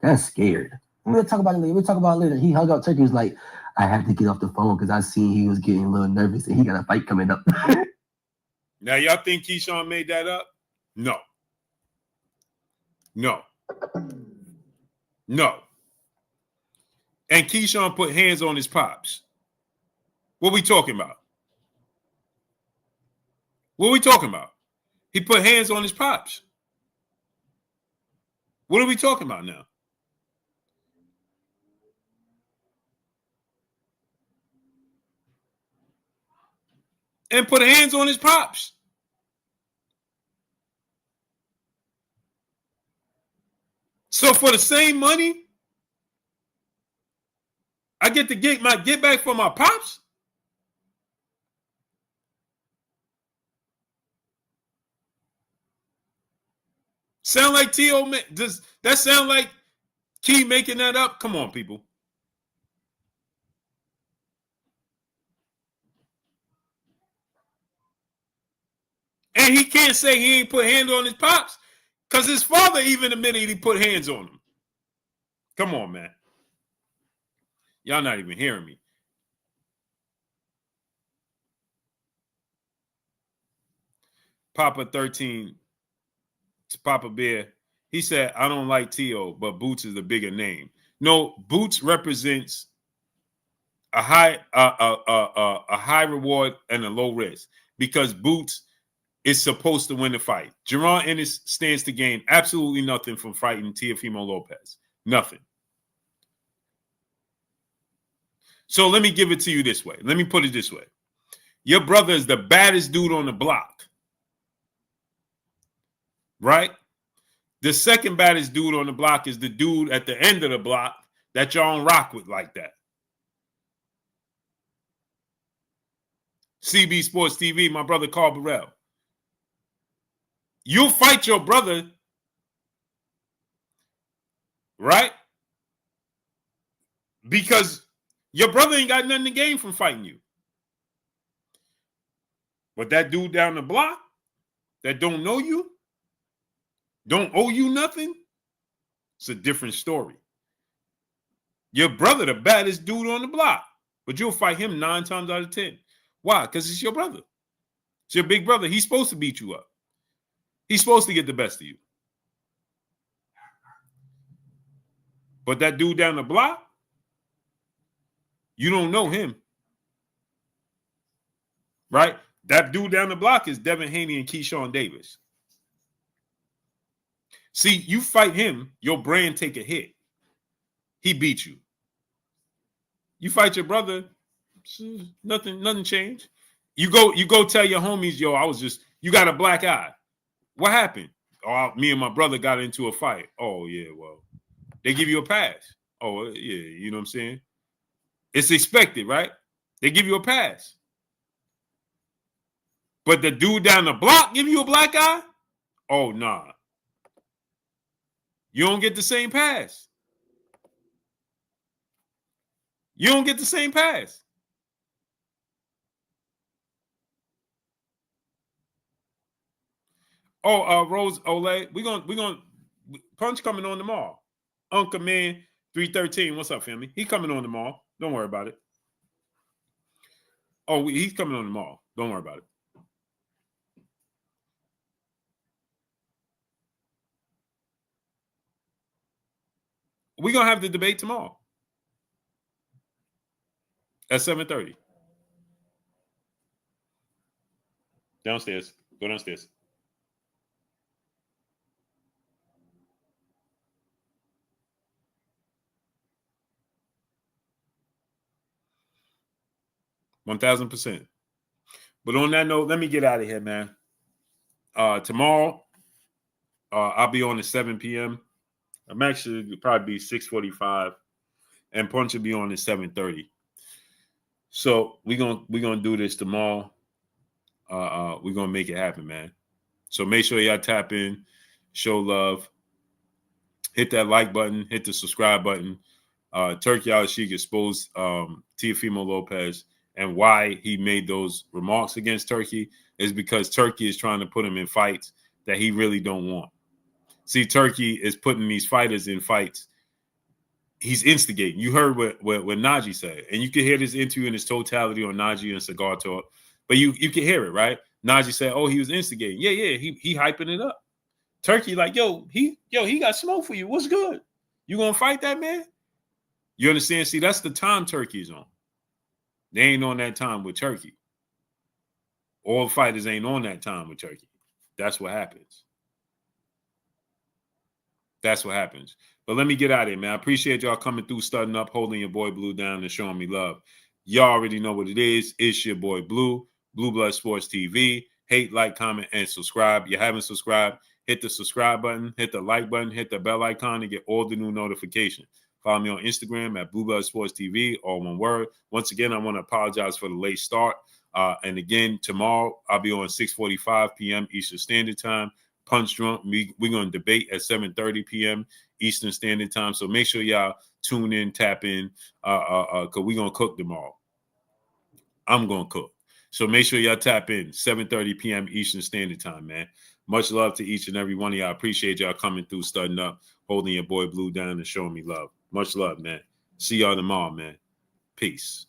That's scared. We'll talk about it later. He hung up Turki, was like, I had to get off the phone because I seen he was getting a little nervous and he got a fight coming up. Now, y'all think Keyshawn made that up? No. And Keyshawn put hands on his pops. What we talking about? He put hands on his pops. What are we talking about now? And put hands on his pops. So for the same money, I get to get back for my pops? Sound like T.O. Does that sound like Key making that up? Come on, people. And he can't say he ain't put hands on his pops because his father even admitted he put hands on him. Come on, man. Y'all not even hearing me. Papa 13, Papa Bear, he said, I don't like T.O., but Boots is a bigger name. No, Boots represents a high reward and a low risk because Boots is supposed to win the fight. Jerron Ennis stands to gain absolutely nothing from fighting Teofimo Lopez. Nothing. So let me give it to you this way. Let me put it this way. Your brother is the baddest dude on the block. Right? The second baddest dude on the block is the dude at the end of the block that y'all don't rock with like that. CB Sports TV, my brother Carl Burrell. You'll fight your brother, right? Because your brother ain't got nothing to gain from fighting you. But that dude down the block that don't know you, don't owe you nothing, it's a different story. Your brother, the baddest dude on the block, but you'll fight him 9 times out of 10. Why? Because it's your brother. It's your big brother. He's supposed to beat you up. He's supposed to get the best of you. But that dude down the block, you don't know him. Right? That dude down the block is Devin Haney and Keyshawn Davis. See, you fight him, your brand take a hit. He beat you. You fight your brother, nothing changed. You go tell your homies, yo, you got a black eye. What happened? Oh, me and my brother got into a fight. Oh, yeah, well, they give you a pass. Oh, yeah, you know what I'm saying? It's expected, right? They give you a pass. But the dude down the block give you a black eye? Oh, nah. You don't get the same pass. You don't get the same pass. Oh, Rose Olay, we gonna Punch coming on tomorrow. Uncle Man 313, what's up, family? He coming on tomorrow. Don't worry about it. Oh, he's coming on tomorrow. Don't worry about it. We're gonna have the debate tomorrow at 7:30. Downstairs. Go downstairs. %1,000%. But on that note, let me get out of here, man. Tomorrow, I'll be on at 7 p.m. I'm actually probably be 6:45, and Punch will be on at 7:30. So we're gonna do this tomorrow. We're gonna make it happen, man. So make sure y'all tap in, show love, hit that like button, hit the subscribe button. Turki Alalshiekh exposed Teofimo Lopez, and why he made those remarks against Turki is because Turki is trying to put him in fights that he really don't want. See, Turki is putting these fighters in fights. He's instigating. You heard what Najee said, and you can hear this interview in its totality on Najee and Cigar Talk, but you can hear it, right? Najee said, "Oh, he was instigating." Yeah, he hyping it up. Turki like, he got smoke for you. What's good? You gonna fight that man? You understand? See, that's the time Turki's on. They ain't on that time with Turki. All fighters ain't on that time with Turki. That's what happens. That's what happens. But let me get out of here, man. I appreciate y'all coming through, studying up, holding your boy Blue down, and showing me love. Y'all already know what it is. It's your boy Blue, Blue Blood Sports TV. Hate, like, comment, and subscribe. You haven't subscribed, hit the subscribe button, hit the like button, hit the bell icon to get all the new notifications. Follow me on Instagram at Blue Blood Sports TV, all one word. Once again, I want to apologize for the late start. And again, tomorrow I'll be on 6:45 p.m. Eastern Standard Time. Punch Drunk. We're going to debate at 7:30 p.m. Eastern Standard Time. So make sure y'all tune in, tap in, because we're going to cook tomorrow. I'm going to cook. So make sure y'all tap in, 7:30 p.m. Eastern Standard Time, man. Much love to each and every one of y'all. I appreciate y'all coming through, studying up, holding your boy Blue down, and showing me love. Much love, man. See y'all tomorrow, man. Peace.